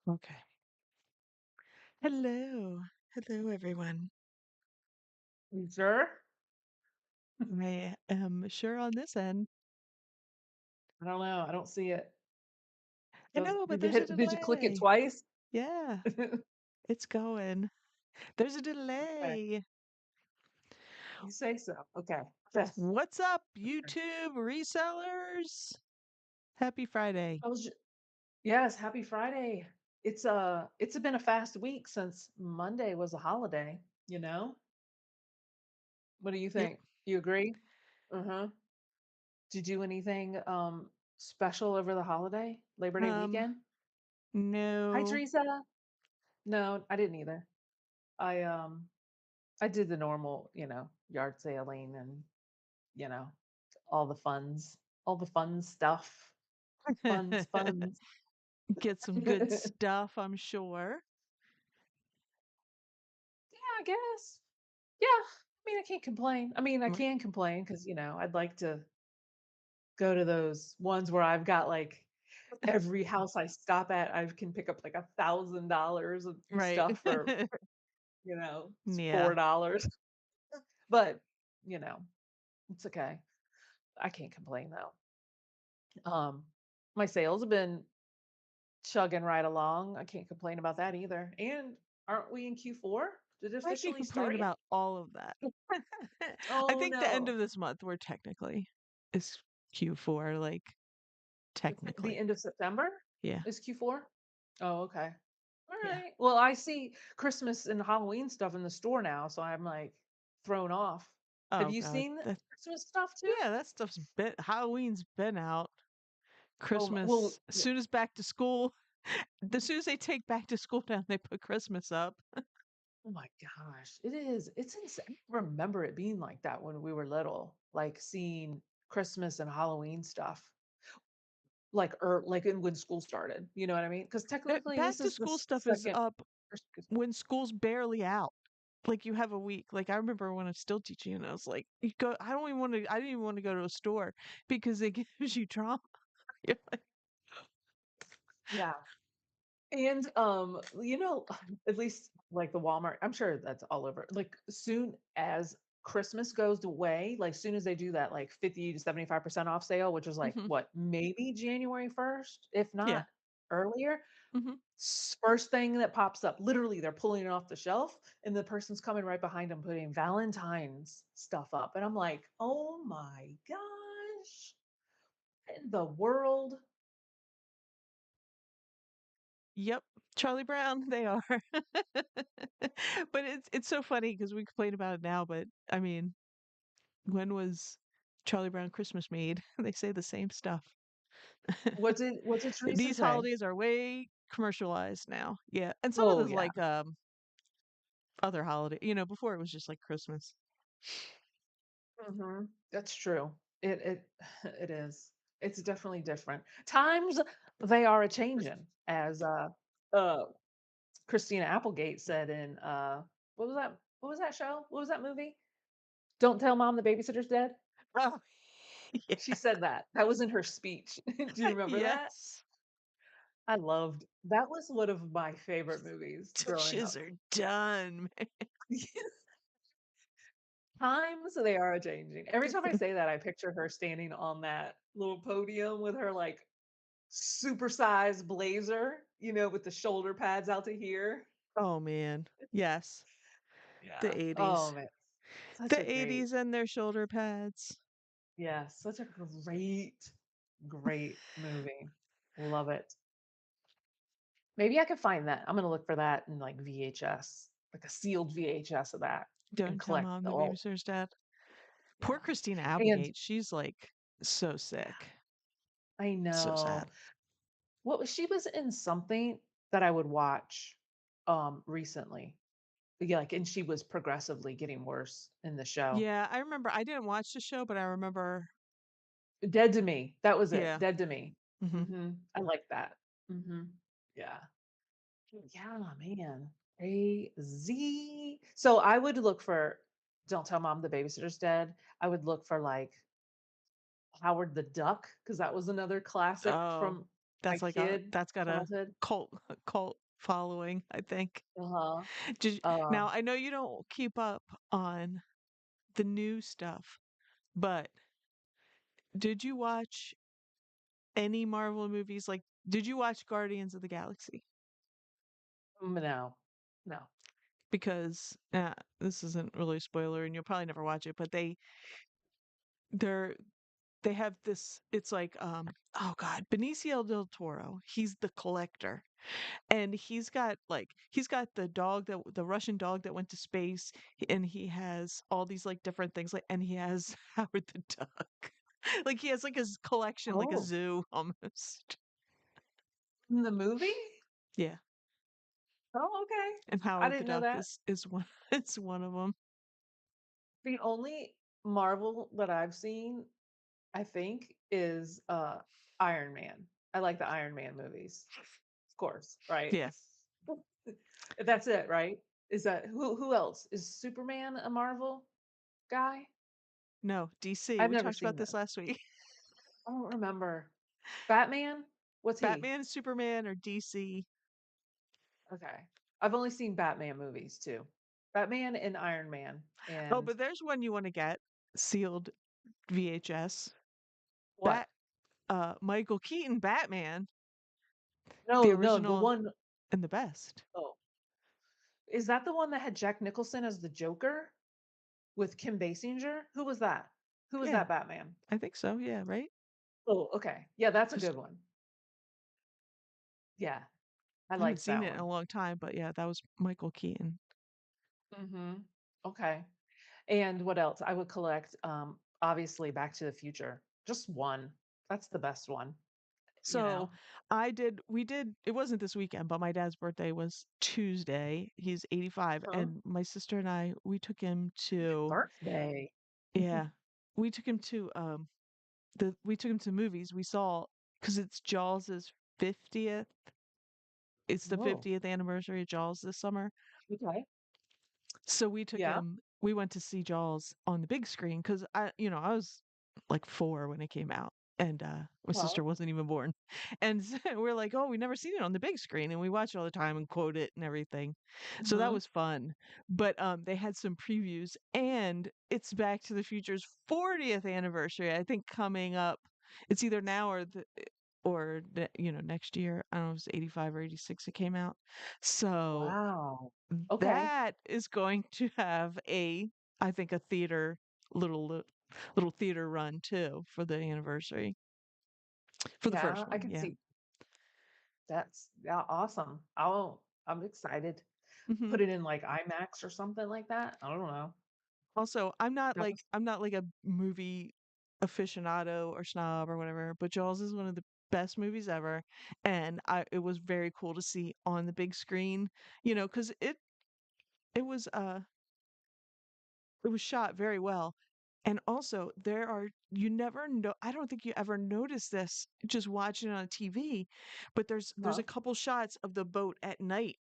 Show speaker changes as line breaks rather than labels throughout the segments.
Okay. Hello. Hello, everyone.
You sure?
I am sure on this end.
I don't know. I don't see it.
I know, but
Did you
there's a
did you click it
delay.
twice?
Yeah, it's going. There's a
Okay.
delay.
You say so. Okay. Yes.
What's up, YouTube resellers? Happy Friday.
I was yes, happy Friday. It's been a fast week since Monday was a holiday, you know? What do you
Yep.
think? You agree? Uh-huh. Did you do anything special over the holiday? Labor Day
Um,
weekend? Hi
no.
Teresa. No, I didn't either. I um I did the normal, yard sailing and, you know, all the fun stuff. Funs.
Get some good stuff, I'm sure.
Yeah, I guess. Yeah. I mean, I can't complain. I mean, I
Mm,
can complain because, I'd like to go to those ones where I've got like every house I stop at, I can pick up like $1,000 of
right.
stuff for,
Yeah.
$4. But, you know, it's okay. I can't complain though. Um, my sales have been chugging right along. I can't complain about that either. And aren't we in Q4? Did it
I can
officially
complain
start yet?
about all of that. I
Oh
think the end
no.
of this month, we're technically is Q4, like
The
technically.
end of September
Yeah.
is Q4? Oh, okay. All
Yeah.
right. Well, I see Christmas and Halloween stuff in the store now, so I'm like thrown off. Have
Oh
you
God.
seen
That
Christmas stuff too?
yeah, that stuff's been Halloween's been out.
Well,
Christmas, as soon as back to school, as soon as they take back to school down, they put Christmas up.
oh my gosh, it is. It's insane. I remember it being like that when we were little, like seeing Christmas and Halloween stuff, like when school started. You know what I mean? Because technically,
Back
this
to
is the
school stuff is
second.
up when school's barely out. Like you have a week. Like I remember when I was still teaching and I was like, you go I didn't even want to go to a store because it gives you trauma. You're like,
Yeah. And, at least like the Walmart, I'm sure that's all over. Like soon as Christmas goes away, like soon as they do that like 50 to 75% off sale, which is like
hmm
what, maybe January 1st, if
yeah.
not earlier.
hmm
First thing that pops up, literally they're pulling it off the shelf and the person's coming right behind them putting Valentine's stuff up. And I'm like, oh my gosh, in the world.
Yep. Charlie Brown, they are. But it's so funny because we complain about it now, but I mean, when was Charlie Brown Christmas made? They say the same stuff.
What's it Teresa
These
say?
holidays are way commercialized now. Yeah. And some of
Oh
the
yeah.
like other holiday, before it was just like Christmas.
That's true. It it is. It's definitely different. Times they are a changing, as uh Christina Applegate said in what was that show? What was that movie? Don't tell mom the babysitter's dead.
Oh,
She
yeah.
said that. That was in her speech. Do you remember that?
Yes.
I loved that was one of my favorite movies growing
Dishes
up.
are done.
Times they are a changing. Every time I say that, I picture her standing on that little podium with her like supersized blazer, with the shoulder pads out to here.
Oh man. Yes. The
Yeah. Oh
80s.
man, such a
The
great,
80s and their shoulder pads.
yeah, such a great, great movie. Love it. Maybe I could find that. I'm gonna look for that in like VHS, like a sealed VHS of that, and
Don't tell
collect
mom
the
the
all.
babysitter's dead. Poor
Yeah,
Christina
and
Applegate. She's like so sick.
I
So
know
sad.
she was in something that I would watch recently. Yeah, like, and she was progressively getting worse in the show.
Yeah, I remember I didn't watch the show, but I remember
Dead to Me, that was it,
yeah.
Dead to Me.
hmm
I like that. Yeah. Yeah, man, crazy. So I would look for Don't Tell Mom the Babysitter's Dead. I would look for, like, Howard the Duck because that was another classic
Oh,
from my kid
that's got a
childhood.
cult cult following, I think.
Uh-huh.
Now
Um,
I know you don't keep up on the new stuff, but did you watch any Marvel movies? Like, did you watch Guardians of the Galaxy?
no. No.
Because this isn't really a spoiler, and you'll probably never watch it, but they're they have this. It's like oh God, Benicio del Toro. He's the collector, and he's got the dog that the Russian dog that went to space, and he has all these like different things, like, and he has Howard the Duck. Like he has like his collection, like a
Oh,
zoo almost.
in the movie?
Yeah,
Oh, okay.
and
I
Howard the
didn't know
Duck
that.
is one it's one of them.
The only Marvel that I've seen, I think, is Iron Man. I like the Iron Man movies. Of course, right?
Yeah,
That's it, right? Is that who else? Is Superman a Marvel guy?
no, DC.
I've
We
never
talked about
seen
this
them.
last week.
I don't remember. Batman? What's he?
Batman, Superman, or DC.
Okay. I've only seen Batman movies too. Batman and Iron Man.
Oh,
And
but there's one you want to get sealed VHS.
what?
Bat Michael Keaton Batman, the
No, no, the
original
one
and the best.
oh. Is that the one that had Jack Nicholson as the Joker with Kim Basinger? Who was that? Who was
Yeah,
that Batman?
I think so. Yeah, right?
Oh, okay. Yeah, that's a
'Cause
good one. Yeah, I
I haven't
liked
seen
that
it in a
one.
long time, but yeah, that was Michael Keaton.
Mhm. Okay. And what else? I would collect, obviously Back to the Future. Just one. That's the best one, you
So
know?
we did, it wasn't this weekend, but my dad's birthday was Tuesday. He's 85.
Huh?
And my sister and I, we took him
Happy
to,
birthday.
yeah, we took him to, we took him to movies. We saw, because it's Jaws's 50th. It's the
Whoa.
50th anniversary of Jaws this summer.
Okay.
So
Yeah.
we went to see Jaws on the big screen because I was like 4 when it came out, and my
Huh?
sister wasn't even born. And so we're like, oh, we never seen it on the big screen, and we watch it all the time and quote it and everything. So that
Mhm.
was fun. But they had some previews, and it's Back to the Future's 40th anniversary, I think, coming up. It's either now or next year. I don't know if it's 85 or 86 it came out. So
Wow. Okay.
that is going to have I think a little li- little theater run too for the anniversary for the
Yeah,
first
I
one.
could
Yeah.
see that's yeah, awesome. I'm excited.
Hmm.
Put it in like IMAX or something like that. I don't know.
Also,
That was
I'm not like a movie aficionado or snob or whatever, but Jaws is one of the best movies ever, and it was very cool to see on the big screen. Because it was shot very well. And also, you never know, I don't think you ever notice this just watching it on TV, but there's
huh?
a couple shots of the boat at night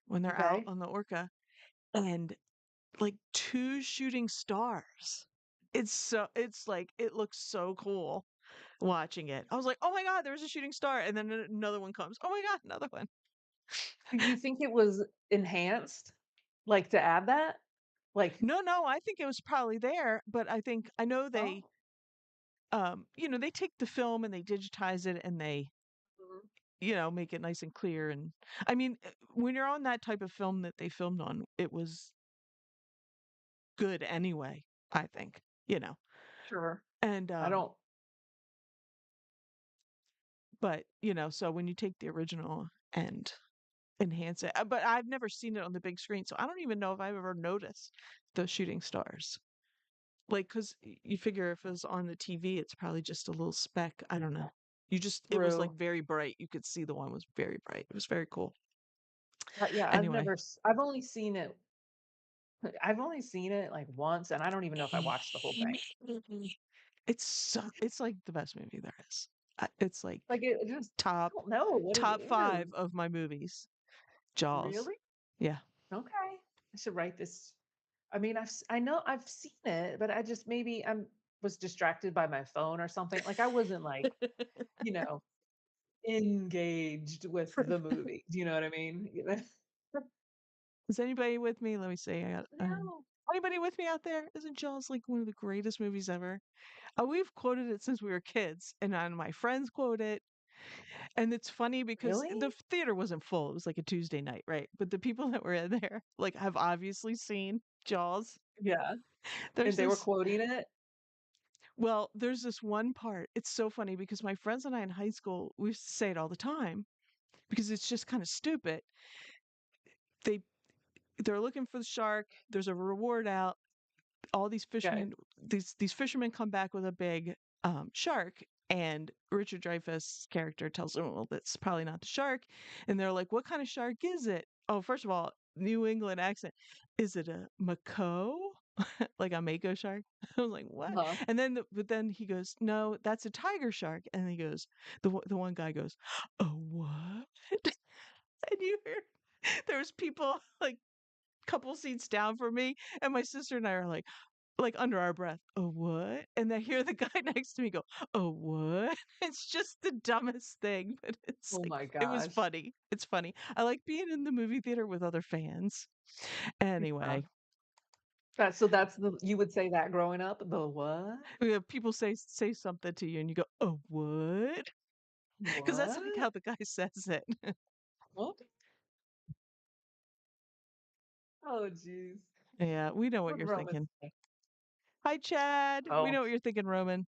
when they're out
Okay.
on the Orca, and like two shooting stars. It's like it looks so cool watching it. I was like, "Oh my God, there's a shooting star." And then another one comes. "Oh my God, another one."
Do you think it was enhanced? Like to add that? Like,
No, no, I think it was probably there, but I know
oh,
they take the film and they digitize it and they,
mhm,
make it nice and clear. And I mean, when you're on that type of film that they filmed on, it was good anyway, I think.
sure.
And
I don't
but so when you take the original and enhance it, but I've never seen it on the big screen, so I don't even know if I've ever noticed those shooting stars. Like, because you figure if it was on the TV, it's probably just a little speck. I don't know. It was like
true.
very bright. You could see the one was very bright. It was very cool.
Yeah,
Anyway,
I've only seen it like once, and I don't even know if I watched the whole thing.
it's like the best movie there is. It's like
Like it just I
top
don't know what it
top five
is.
of my movies. Jaws.
Really?
Yeah.
Okay. I should write this. I mean, I know I've seen it, but I just maybe I'm. was distracted by my phone or something. Like I wasn't like, you know, engaged with the movie. Do you know what I mean?
Is anybody with me? Let me see. I got
No.
anybody with me out there? Isn't Jaws like one of the greatest movies ever? We've quoted it since we were kids, and my friends quote it. And it's funny because the
Really?
theater wasn't full. It was like a Tuesday night, right? But the people that were in there, like, have obviously seen Jaws.
Yeah. And
There's
they were
this
quoting it?
there's this one part. It's so funny because my friends and I in high school, we used to say it all the time because it's just kind of stupid. They they're looking for the shark. There's a reward out. All
Okay.
these fishermen come back with a big shark, and Richard Dreyfuss' character tells them, well, that's probably not the shark. And they're like, what kind of shark is it? Oh, first of all, New England accent. Is it a mako? Like a mako shark? I was like, what?
Uh-huh.
And then but then he goes, no, that's a tiger shark. And he goes, the one guy goes, a what? And you hear there's people like couple seats down from me, and my sister and I are like under our breath, "Oh, what?" And I hear the guy next to me go, "Oh, what?" It's just the dumbest thing, but it's
Oh
like
my
it was
gosh.
funny. It's funny. I like being in the movie theater with other fans.
Yeah.
Anyway,
That's the you would say that growing up? The what?
people say something to you and you go, "Oh, what?" Because that's like
What?
how the guy says it.
What? Oh, jeez.
Yeah, we know what
What
you're
Roman
thinking.
say?
Hi, Chad. We
Oh.
know what you're thinking, Roman.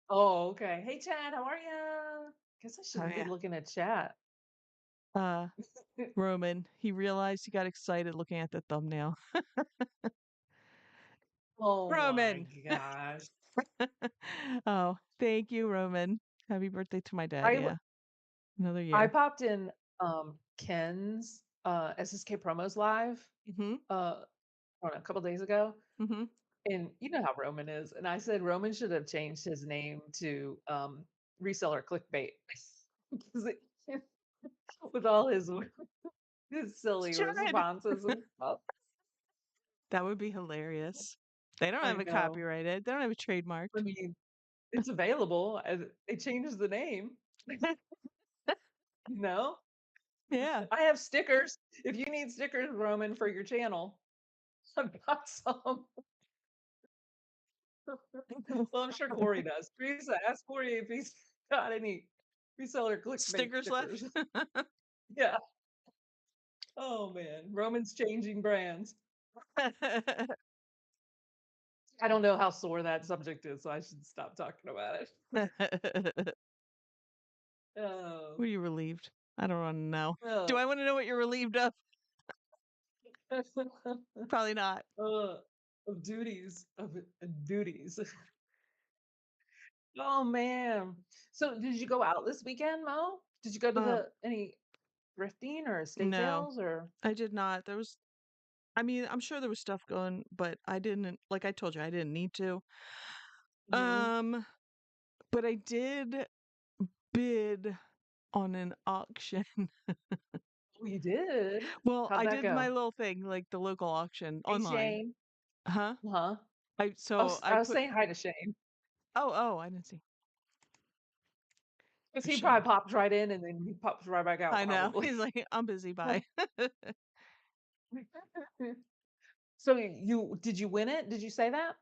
Oh, okay. Hey, Chad, how are ya? Guess I should
Oh
have been
yeah.
looking at chat.
Uh, Roman. He realized he got excited looking at the thumbnail.
Oh my
Roman.
gosh.
Oh, thank you, Roman. Happy birthday to my dad.
I w
Yeah, another
I
year.
popped in, Ken's, SSK Promos Live,
Mhm.
uh, a couple days ago,
Mhm.
and you know how Roman is, and I said Roman should have changed his name to, Reseller Clickbait. 'Cause it with all his silly
Should.
responses and stuff.
That would be hilarious. They don't have
I
it
know.
copyrighted. They don't have it trademarked.
I mean, it's available, and they changed the name, you know?
Yeah.
I have stickers. If you need stickers, Roman, for your channel, I've got some. Well, I'm sure Corey does. Teresa, ask Corey if he's got any reseller clickbait
Stickers left.
stickers. Yeah. Oh man, Roman's changing brands. I don't know how sore that subject is, so I should stop talking about it. Oh.
Were you relieved? I don't want to know. Do
Oh.
I want to know what you're relieved of? Probably not.
uh, of duties of duties. Oh man. So did you go out this weekend, Mo? Did you go to
Um,
the any thrifting or estate
no,
sales or?
I did not. I mean, I'm sure there was stuff going, but I didn't, like I told you, I didn't need to.
Mhm.
Um, but I did bid on an auction.
Oh, you did?
Well,
How'd
I
that
did my
go?
little thing, like the local auction
Hey,
online.
Shane.
Huh?
Huh?
I so I
I was
put
saying hi to Shane
oh, I didn't see.
because
Oh,
he
Shane.
probably pops right in and then he pops right back out
I know.
probably.
He's like, I'm busy, bye.
So you did you win it? Did you say that?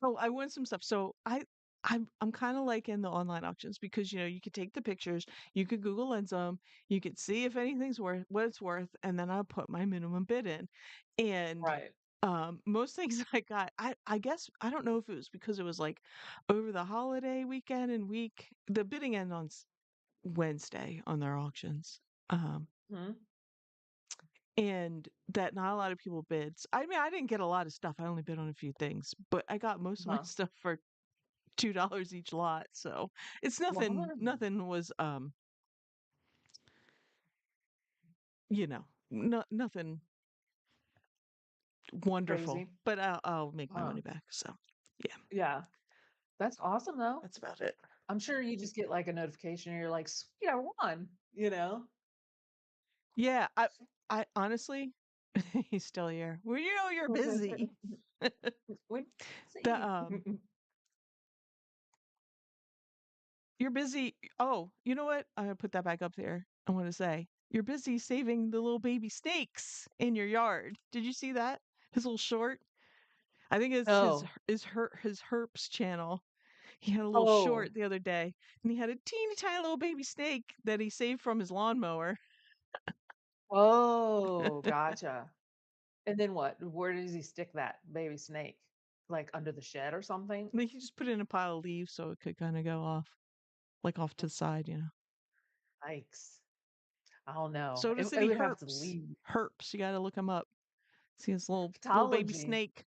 Oh, I won some stuff. So I'm kind of like in the online auctions because you could take the pictures, you could Google Lens them, you could see if anything's worth what it's worth, and then I'll put my minimum bid in. And
Right.
most things I got, I guess I don't know if it was because it was like over the holiday weekend and week. The bidding end on Wednesday on their auctions. Um,
Hmm.
and that not a lot of people bids. I mean, I didn't get a lot of stuff. I only bid on a few things, but I got most of my
Huh.
stuff for $2 each lot. So it's nothing.
Wow.
Nothing was nothing wonderful.
Crazy.
But I'll make my
Huh.
money back. So yeah,
Yeah. That's awesome though.
that's about it.
I'm sure you just get like a notification and you're like, sweet, I won, you know?
Yeah, I honestly, he's still here. Well, you're busy.
When
The
see.
you're busy. Oh, you know what? I'm gonna put that back up there. I want to say you're busy saving the little baby snakes in your yard. Did you see that? His little short. I think it's
No.
his Herps channel. He had a little
Oh.
short the other day, and he had a teeny tiny little baby snake that he saved from his lawnmower.
Oh, gotcha. And then what? Where does he stick that baby snake? Like under the shed or something?
Like he just put it in a pile of leaves so it could kind of go off, like off to the side, you know.
Yikes. I don't know.
Soda
It
City
would have to
Herps.
leave.
Herps. You got to look him up. See his little baby
Pathology.
snake.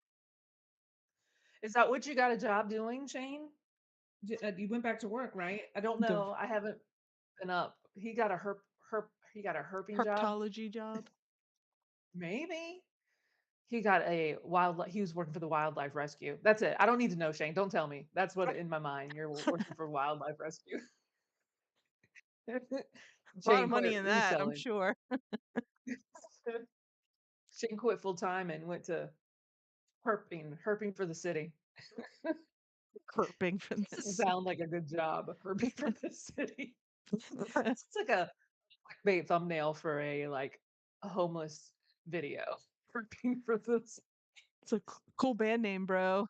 Is that what you got a job doing, Shane? You went back to work, right? I don't
The
know. I haven't been up. He got a he got a herping job.
herpetology job.
Maybe. He got a wildlife he was working for the wildlife rescue. That's it. I don't need to know, Shane. Don't tell me. That's what in my mind. You're working for wildlife rescue.
A lot
Shane
of money
quit
in that, I'm
reselling.
sure.
Shane quit full time and went to herping for the city.
Herping for
Doesn't
this.
sound like a good job, herping for the city. It's like a clickbait thumbnail for a homeless video. Herping for this.
It's a cool band name, bro.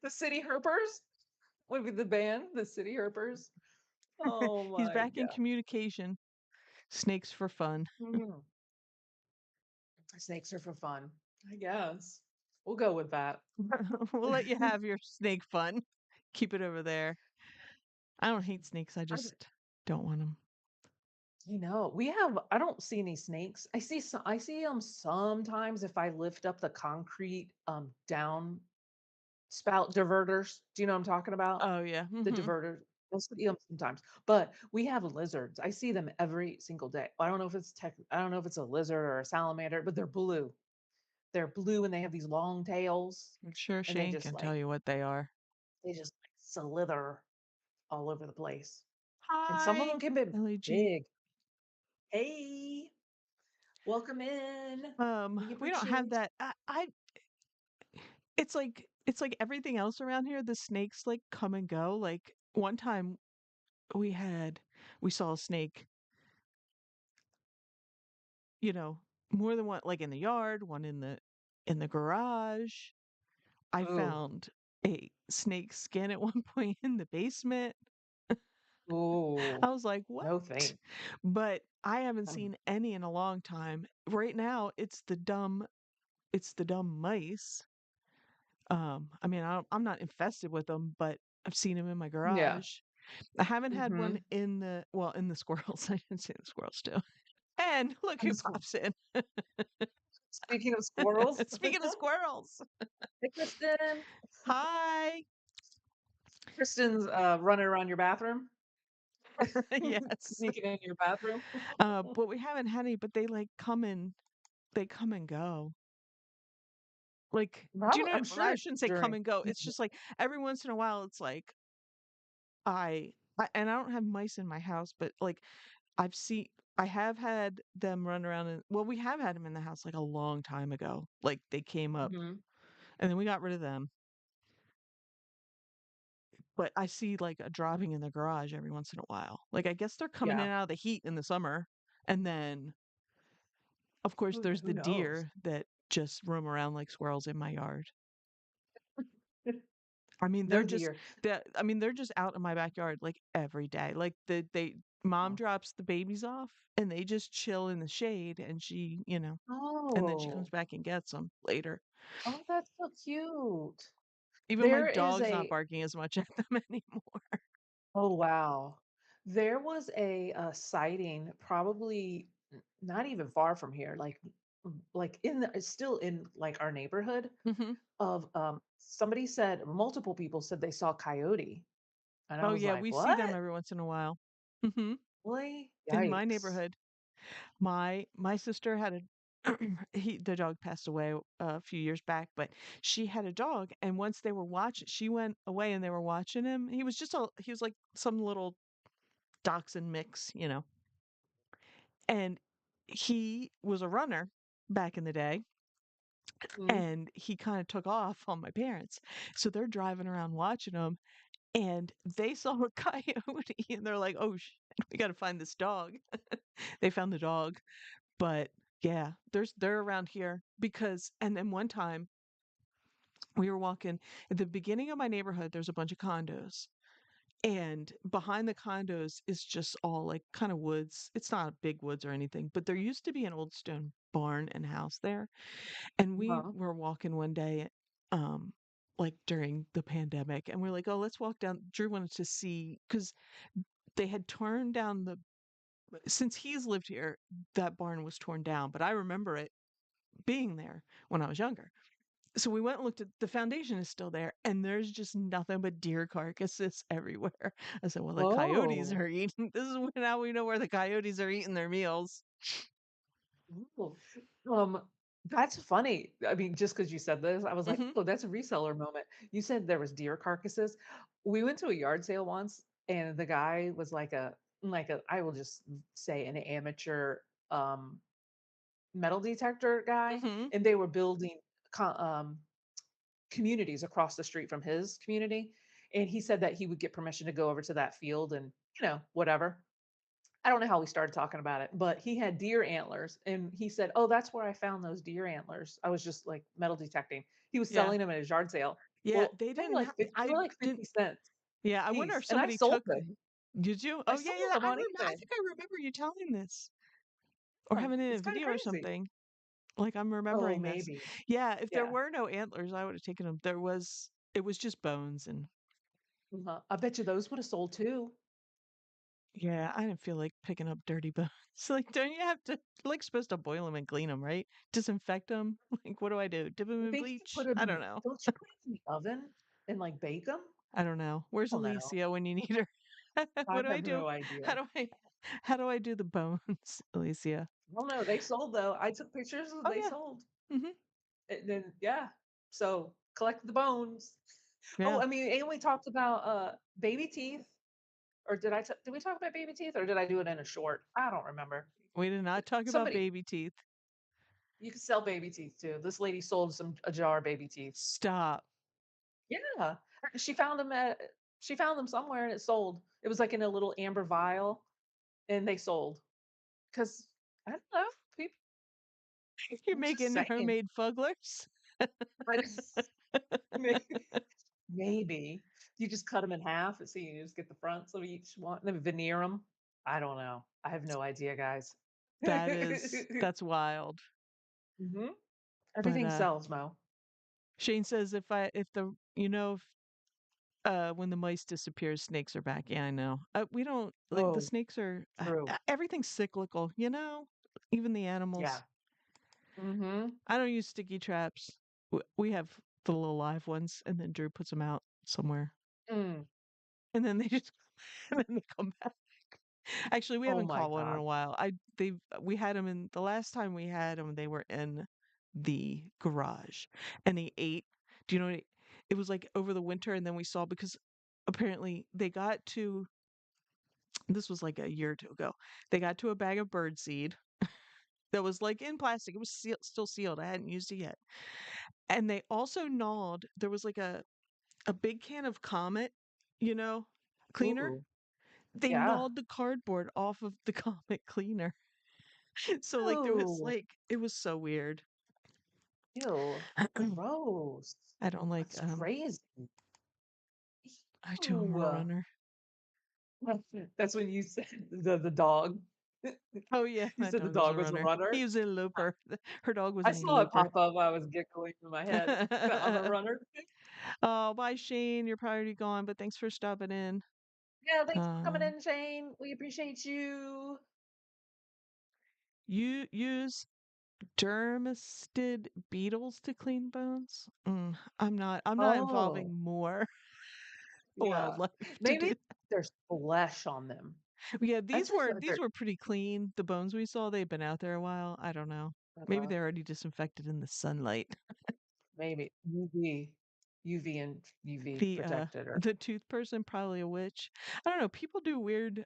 The City Herpers would be the band, the City Herpers. Oh
He's
my
back in
god.
communication. Snakes for fun.
Mhm. Snakes are for fun, I guess. We'll go with that.
We'll let you have your snake fun. Keep it over there. I don't hate snakes. I
I
just don't want them.
I don't see any snakes. I see them sometimes if I lift up the concrete down spout diverters. Do you know what I'm talking about?
Oh yeah.
The diverters. I'll see them sometimes. But we have lizards. I see them every single day. I don't know if it's a lizard or a salamander, but they're blue. They're blue and they have these long tails
I'm sure
and they
Shane
just
can tell you what they are.
slither all over the place. And some of
Hi,
them can be
LAG.
big. Hey, welcome in. Thank you for
We don't have
choosing.
that. It's like everything else around here. The snakes like come and go. Like one time we had we saw a snake, you know, more than one, like in the yard, one in the garage. I
Ooh,
found a snake skin at one point in the basement.
ooh,
I was like, "What?"
no thanks.
But I haven't
Um,
seen any in a long time. Right now, it's the dumb mice. I mean, I'm not infested with them, but I've seen them in my
yeah.
garage. I haven't had one
Mhm.
in in the squirrels. I didn't say the squirrels too. And look
And
who
the squir
pops in.
Speaking of squirrels,
Speaking of squirrels.
hey, Kristen.
Hi.
Kristen's, running around your bathroom,
Yes.
sneaking in your bathroom.
But we haven't had any, but they come and go. Like, do you
Probably,
know?
I'm
Well, I
sure
shouldn't say come
during
and go. It's just like every once in a while, it's like and I don't have mice in my house, but like I've seen, I have had them run around and well, we have had them in the house like a long time ago. Like they came up
Mhm.
and then we got rid of them. But I see like a dropping in the garage every once in a while. Like I guess they're coming in
Yeah.
out of the heat in the summer. And then of course there's
Who
the
knows?
deer that just roam around like squirrels in my yard. I mean,
No deer.
I mean, they're just out in my backyard like every day. Like they mom
Oh.
drops the babies off and they just chill in the shade and she, you know, and then she comes
Oh.
back and gets them later.
Oh, that's so cute.
Even my
There is
dog's not
a
barking as much at them anymore.
Oh, wow. There was sighting probably not even far from here, like in the it's still in like our neighborhood
Hmm.
of somebody said multiple people said they saw coyote. And I
Oh
was
yeah,
like,
we see them
"What?
every once in a while. Hmm.
Really?
In my
Yikes."
neighborhood, my sister had a the dog passed away a few years back, but she had a dog, and once they were watching, she went away and they were watching him. He was like some little dachshund mix, you know, and he was a runner back in the day,
Mhm.
and he kind of took off on my parents. So they're driving around watching him, and they saw a coyote, and they're like, "Oh, we got to find this dog." They found the dog, but yeah, they're around here because. And then one time we were walking at the beginning of my neighborhood. There's a bunch of condos, and behind the condos is just all like kind of woods. It's not big woods or anything, but there used to be an old stone barn and house there. And we
Uh-huh.
were walking one day, um, like during the pandemic, and we're like, oh, let's walk down. Drew wanted to see because they had torn down since he's lived here, that barn was torn down, but I remember it being there when I was younger. So we went and looked at the foundation is still there, and there's just nothing but deer carcasses everywhere. I said, well, the coyotes
Oh.
are eating. This is now we know where the coyotes are eating their meals.
Ooh. Um, that's funny. I mean, just because you said this, I was like,
Hmm.
"Oh, that's a reseller moment." You said there was deer carcasses. We went to a yard sale once, and the guy was like a I will just say an amateur um metal detector guy,
Hmm.
and they were building communities across the street from his community. And he said that he would get permission to go over to that field and, whatever. I don't know how we started talking about it, but he had deer antlers and he said, "Oh, that's where I found those deer antlers. I was just like metal detecting." He was
Yeah.
selling them at his yard sale.
Yeah.
Well,
They
they were
didn't have,
they
I
were like
didn't,
50 cents
yeah. I wonder
piece.
if
And I've
somebody
sold
took,
them.
did you?
I
Oh, yeah.
sold
Yeah.
them on
I
eBay.
think I remember you telling this or
Yeah,
having it in a
it's kind of
video or
crazy.
something. Like I'm
Oh,
remembering this.
maybe.
Yeah. If there
Yeah.
were no antlers, I would have taken them. It was just bones and
Uh-huh. I bet you those would have sold too.
yeah, I didn't feel like picking up dirty bones. Like, don't you have to, like, supposed to boil them and clean them, right? Disinfect them? Like, what do I do? Dip them
I
in
think you put
bleach? I
them.
don't know.
Don't you put 'em in the oven and like bake them?
I don't know. Where's
I don't know.
Alicia when you need her?
I
What do I
have
do?
no idea.
How do I, how do I do the bones, Alicia?
I don't know. They sold though. I took pictures and
Oh
they
yeah.
sold.
Hmm.
And then yeah. So collect the bones. Oh,
Yeah.
I mean, and we talked about baby teeth. Or did we talk about baby teeth or did I do it in a short? I don't remember.
We did not talk about
Somebody
baby teeth.
you can sell baby teeth too. This lady sold a jar of baby teeth.
Stop.
Yeah. She found them she found them somewhere and it sold. It was like in a little amber vial and they sold. Because I don't know. People,
You're
I'm just
making
saying.
homemade fugglers?
I maybe, maybe you just cut them in half and see you just get the fronts of each one, then veneer them. I don't know. I have no idea, guys.
That's wild.
hmm
But
Everything sells, Mo.
Shane says if the when the mice disappears, snakes are back. Yeah, I know. We don't like the
Oh,
snakes are
true.
everything's cyclical, you know? Even the
Yeah.
animals.
hmm
I don't use sticky traps. We have the little live ones, and then Drew puts them out somewhere,
Mm.
and then they just and then they come back. Actually, we
Oh
haven't
my
caught one in
God.
a while. We had them in the last time we had them, they were in the garage, and they ate. Do you know what? It was like over the winter, and then we saw because apparently they got to this was like a year or two ago. They got to a bag of birdseed that was like in plastic. It was still sealed. I hadn't used it yet. And they also gnawed. There was like a big can of Comet, you know, cleaner.
Ooh.
They
Yeah.
gnawed the cardboard off of the Comet cleaner. So like there was
Ew.
like it was so weird.
Ew. Gross.
I don't like
That's crazy.
I too am a
Ew.
runner.
That's when you said the dog.
Oh yeah,
You
that
said the
dog was a
dog was a
runner.
runner.
He was a looper. Her dog was
I
an
saw it
eloper.
pop up. I was giggling in my head. I'm a runner.
Oh, bye Shane. You're probably already gone, but thanks for stopping in.
Yeah, thanks for coming
Um,
in, Shane. We appreciate you.
you use dermestid beetles to clean bones? I'm not
Oh,
involving more
yeah.
wildlife to
Maybe
do.
there's flesh on them.
Yeah,
I'd say so
these were pretty clean. The bones we saw, they've been out there a while. I don't know. Maybe
uh,
they're already disinfected in the sunlight.
maybe UV and UV protected or
The tooth person, probably a witch. I don't know. People do weird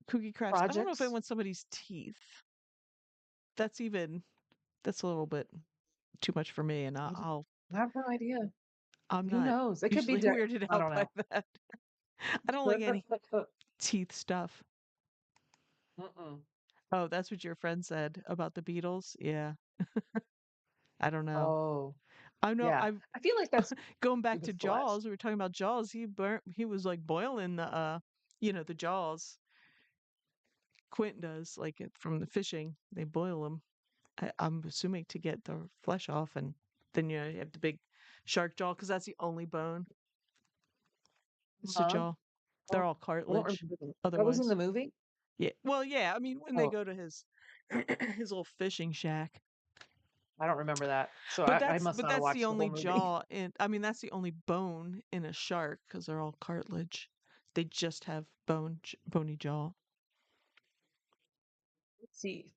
kooky crafts. I don't know if I
projects.
want somebody's teeth. That's even. that's a little bit too much for me, and
I d I have no idea.
I'm
Who
not
knows? It could be
usually
di
weirded
I
out
don't
by
know.
that. I don't like any teeth stuff.
Mm-mm.
Oh, that's what your friend said about the Beatles? Yeah, I don't know.
Oh,
I know
yeah.
I'm
I feel like that's
going back
the
to
flesh.
Jaws, we were talking about Jaws, he was, like, boiling the, the Jaws. Quint does, like, it from the fishing, they boil them. I'm assuming to get the flesh off, and then, you have the big shark jaw because that's the only bone. It's the
Huh?
jaw. They're
Oh,
all
I don't
cartilage
remember that. That was in
otherwise.
the movie?
Yeah. Well, yeah, I mean, when they
Oh,
go to his his little fishing shack.
I don't remember that. So
But
I
that's
must
but
not have
that's the
watched the whole
only
movie.
jaw in I mean, that's the only bone in a shark because 'cause they're all cartilage. They just have bony jaw.
Let's see.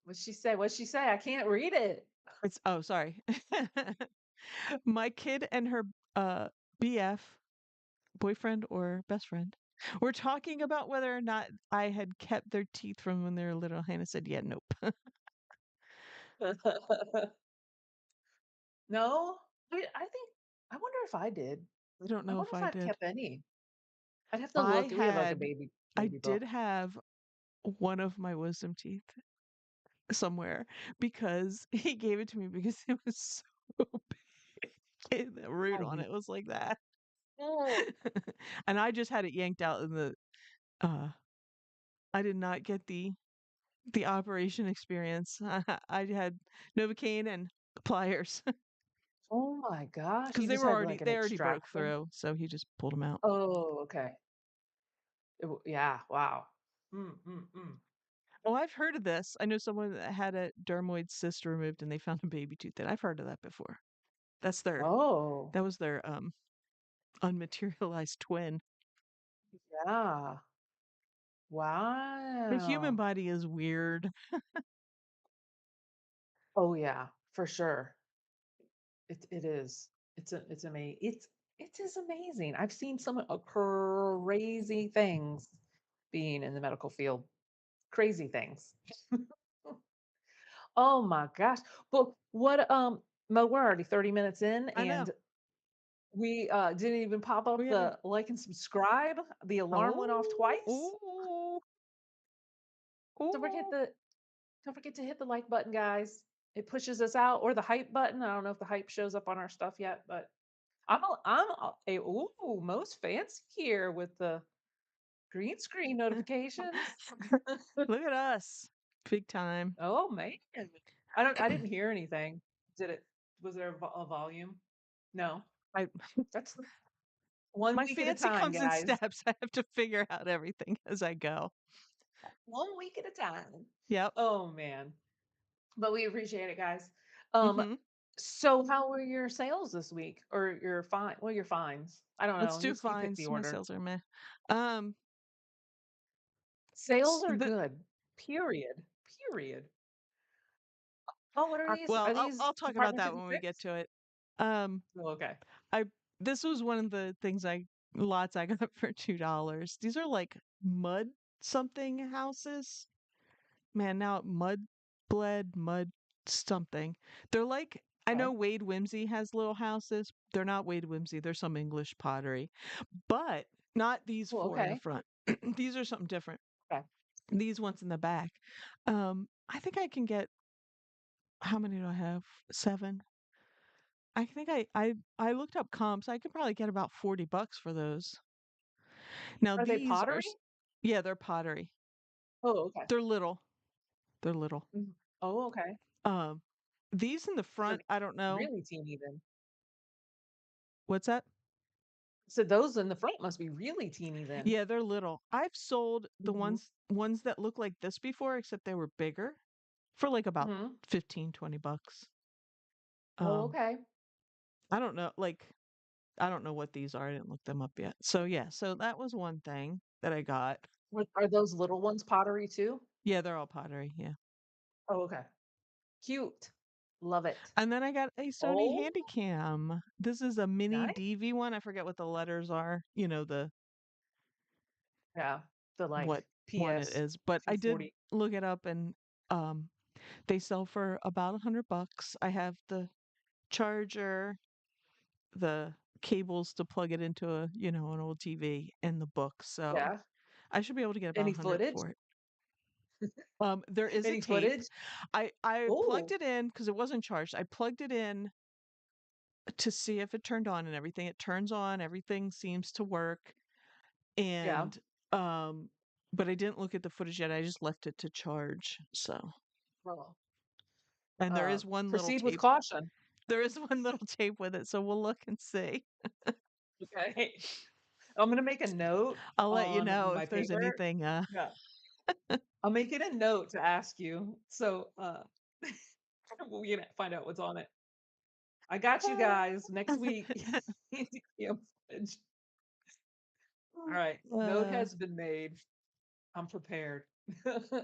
What'd she say? What'd she say? I can't read it.
It's oh, sorry. My kid and her, uh, BF, boyfriend or best friend, were talking about whether or not I had kept their teeth from when they were little. Hannah said, "Yeah, nope."
No? I think I wonder if I did.
I don't
I
know
wonder
if
if
I
I've
did.
kept any. I'd have to
I
look. We have like a
had I
baby
did
book.
have one of my wisdom teeth somewhere because he gave it to me because it was so big. The root
Oh,
on it was like that.
no.
And I just had it yanked out in the uh I did not get the operation experience. I had Novocaine and pliers
Oh my gosh.
because
You just had like an
they already broke
extraction?
through, so he just pulled them out.
Oh, okay. Yeah, wow. Mm, mm, mm.
Oh, I've heard of this. I know someone that had a dermoid cyst removed and they found a baby tooth in. I've heard of that before. That's their
Oh,
that was their unmaterialized twin.
yeah.
The human
Wow.
body is weird.
Oh, yeah, for sure. It is. It is amazing. I've seen some crazy things being in the medical field. Crazy things. Oh my gosh. But what Mo, we're already 30 minutes in
I know.
and we didn't even pop
We
up
haven't.
the like and subscribe. The alarm went off
Oh,
twice.
oh,
Don't forget
oh.
the don't forget to hit the like button, guys. It pushes us out or the hype button. I don't know if the hype shows up on our stuff yet, but ooh, most fancy here with the green screen notifications.
Look at us. Big time.
Oh man. I didn't hear anything. Did it was there a volume? No.
I
That's one
my
week at a
fancy
time,
comes in
guys.
steps. I have to figure out everything as I go.
One week at a time.
Yep.
Oh man. But we appreciate it, guys. Um,
Mhm.
so how were your sales this week or your your fines? I don't
Let's
know.
do
You pick the
fines. My
order.
sales are meh. Um,
Sales are
the
good. Period. Period. Oh, what are these?
well,
Are these
I'll talk about
Department
that when we get
56?
to it. Um,
Oh, okay.
I this was one of the things I lots I got for $2. These are like mud something houses. Man, now mud bled, mud something. They're like I know
Okay.
Wade Whimsy has little houses. They're not Wade Whimsy. They're some English pottery, but not these
Well,
four in the
okay.
front. These are something different.
Okay.
These ones in the back. I think I can get how many do I have? 7. I think I looked up comps. I could probably get about $40 for those. Now
Are they
these
pottery?
yeah, they're pottery.
Oh, okay.
They're little. They're little.
Mhm. Oh, okay.
Um, these in the
So
front, I don't know.
really teeny then.
What's that?
So those in the front must be really teeny then.
Yeah, they're little. I've sold the
Hmm.
ones that look like this before, except they were bigger for like about
Hmm.
15-20 bucks.
Oh,
Um,
okay.
I don't know, like I don't know what these are. I didn't look them up yet. So yeah, so that was one thing that I got.
Are those little ones pottery too?
Yeah, they're all pottery. Yeah.
Oh, okay. Cute. Love it.
And then I got a Sony
Oh,
Handycam. This is a mini
nice.
DV one. I forget what the letters are. You know, the
Yeah. The like
what? one it
PS
is, but I did
240.
look it up and um they sell for about 100 bucks. I have the charger, the cables to plug it into a, an old TV and the book. So
Yeah.
I should be able to get about
Any
100
footage?
for it. There is a
Any
tape.
footage?
I plugged
Oh,
it in because it wasn't charged. I plugged it in to see if it turned on and everything. It turns on, everything seems to work.
yeah.
And um but I didn't look at the footage yet. I just left it to charge. So,
Well,
and there is one little
proceed with
tape.
caution.
There is one little tape with it, so we'll look and see.
Okay. I'm gonna make a note
I'll let you
on
know
my
if there's
paper.
anything
Yeah. I'll make it a note to ask you. So, we're gonna find out what's on it. I got you guys next week. Cam footage. All right. Note
uh,
has been made. I'm prepared.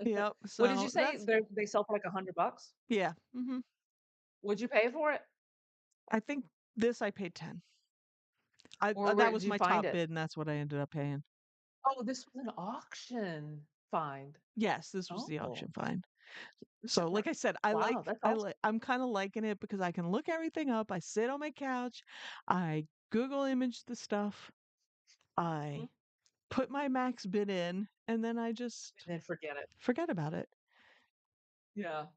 yep,
What did you
so
say?
that's
They sell for like $100?
yeah.
Would you pay for it,
I think this I paid 10.
or where
That
did
was
you
my
find
top
it?
bid and that's what I ended up paying.
Oh, this was an auction find.
Yes, this was the
Oh,
auction find.
this is
So, like I said,
wow, that's awesome.
I'm kind of liking it because I can look everything up. I sit on my couch, I Google image the stuff,
Mhm.
I put my max bid in, and then I just
And then forget it.
forget about it.
Yeah,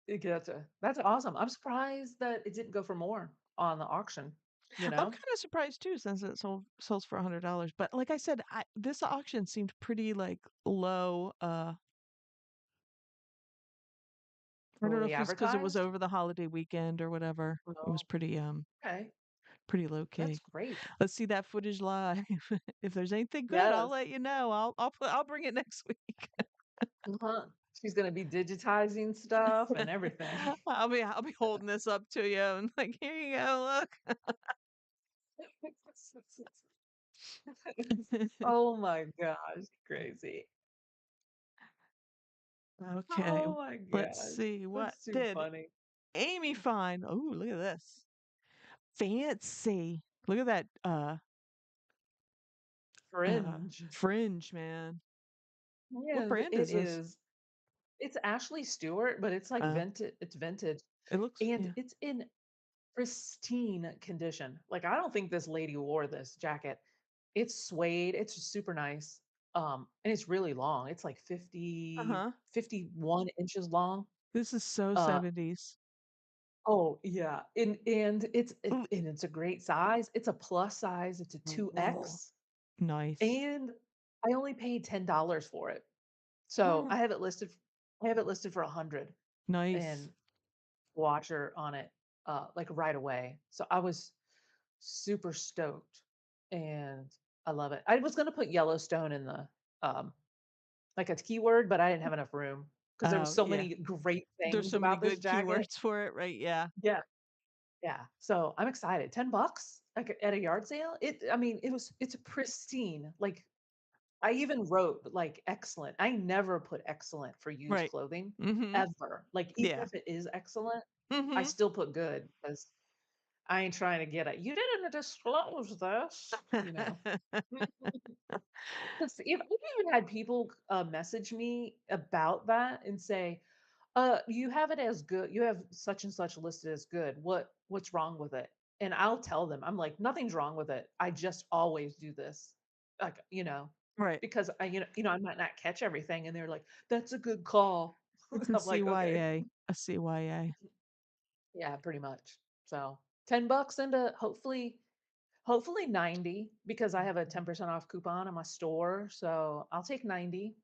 it gotcha. That's awesome. I'm surprised that it didn't go for more on the auction, you
I'm
know?
kind of surprised too, since it sells for $100. But like I said, this auction seemed pretty like low. I don't know
Fully
if it was because it was
advertised?
over the holiday weekend or whatever. It was
Oh, okay.
pretty low
That's
key.
great.
Let's see that footage live. If there's anything good, I'll
Yes.
let you know. I'll bring it next week.
Uh-huh. She's gonna be digitizing stuff and everything.
I'll be holding this up to you and like, here you go, look.
Oh my gosh, crazy.
Okay,
Oh my
let's
gosh.
see. What
That's too
did
funny.
Amy find? Oh, look at this. Fancy. Look at that
Fringe.
fringe, man. What
Yeah,
brand
it
is this?
is. It's Ashley Stewart, but it's like
Uh,
vintage. It's vintage,
it looks,
and
yeah.
it's in pristine condition. Like, I don't think this lady wore this jacket. It's suede. It's super nice. And it's really long. It's like 50,
Uh-huh.
51 inches long.
This is so
Uh,
70s.
oh yeah. And it's a great size. It's a plus size. It's a
Oh,
2X.
nice.
And I only paid $10 for it. So
Mm,
I have it listed for 100
nice.
and watcher on it like right away. So I was super stoked and I love it. I was gonna put Yellowstone in the um like a keyword, but I didn't have enough room because there was
Oh,
so
yeah.
many great
There's
things
so many
about this
good
jacket.
keywords for it, right? Yeah.
Yeah. Yeah. So I'm excited. $10 like at a yard sale. I mean, it's pristine. Like, I even wrote like excellent. I never put excellent for used
Right.
clothing
Mhm.
ever. Like, even
Yeah.
if it is excellent, I
Mhm.
still put good because I ain't trying to get it. You didn't disclose this, you know. 'Cause if I've even had people message me about that and say, you have it as good. You have such and such listed as good. What's wrong with it?" And I'll tell them, I'm like, "Nothing's wrong with it. I just always do this." Like,
Right.
because I might not catch everything and they're like, "That's a good call."
It's a
I'm like, "Okay."
CYA. A CYA.
Yeah, pretty much. So, $10 into hopefully 90 because I have a 10% off coupon in my store. So, I'll take 90.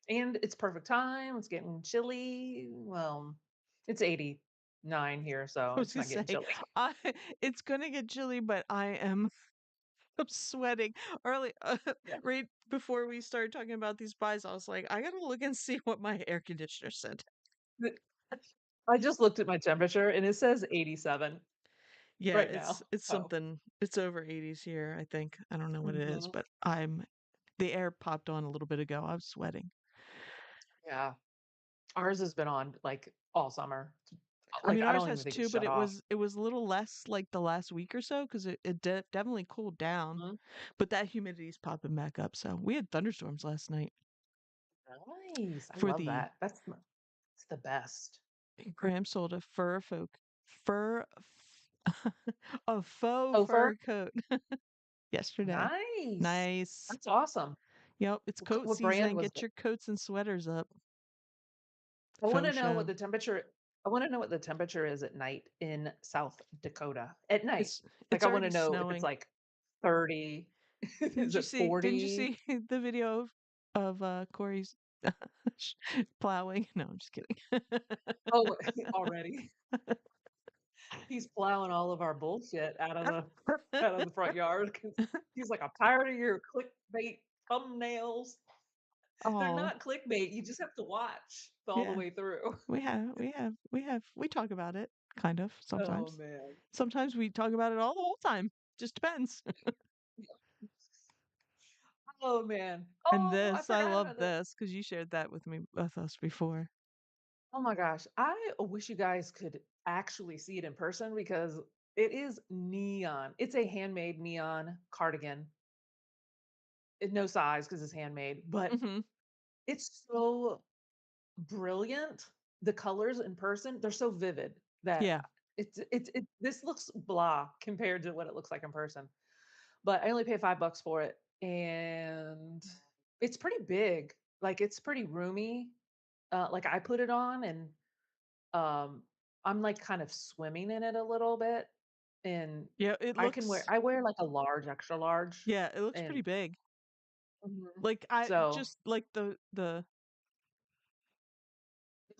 And it's perfect time. It's getting chilly. Well, it's 89 here,
I
so
was
it's
gonna
not getting
say,
chilly.
I it's gonna get chilly, but I am I'm sweating. Early,
Yeah.
right before we started talking about these buys, I was like, I gotta look and see what my air conditioner said.
The- I just looked at my temperature and it says 87
Yeah,
right now.
it's
So,
something. It's over 80s here, I think. I don't know what it is,
mhm,
but the air popped on a little bit ago. I was sweating.
yeah, ours has been on like all summer.
I
Like,
mean,
I
ours
don't even
has
think it's
too, but
shut off.
it was a little less like the last week or so because it definitely cooled down.
Mhm.
But that humidity's popping back up. So we had thunderstorms last night.
Nice. I
for
love
the
that. It's the best.
Graham sold a fur a faux
Topher?
fur coat yesterday.
Nice.
Nice.
That's awesome.
Yep, it's coat
What brand
season.
was
Get
it?
your coats and sweaters up.
I wanna
Faux
know what
show.
the temperature I wanna know what the temperature is at night in South Dakota. At night. Like,
It's
I wanna
already
know if it's,
snowing.
like, 30. Is it
Didn't you
40?
see the video of Corey's plowing? No, I'm just kidding.
Oh, already. He's plowing all of our bullshit out of the front yard because he's like, "I'm tired of your clickbait thumbnails." They're
Oh,
not clickbait, you just have to watch all the
yeah.
way through.
We talk about it, kind of,
Oh,
sometimes.
man.
Sometimes we talk about it all the whole time. Just depends.
Oh, man.
And
Oh, I
this, I
forgot
love
about it.
this because you shared that with us before.
Oh my gosh. I wish you guys could actually see it in person because it is neon. It's a handmade neon cardigan. No size because it's handmade, but
Mhm.
it's so brilliant. The colors in person, they're so vivid that
Yeah.
this looks blah compared to what it looks like in person. But I only paid $5 for it, and it's pretty big. Like, it's pretty roomy. Like, I put it on and, um, I'm, like, kind of swimming in it a little bit, and
Yeah,
I wear, like, a large, extra large,
it looks pretty
and
big.
mhm.
Like, I
So,
just like
the
the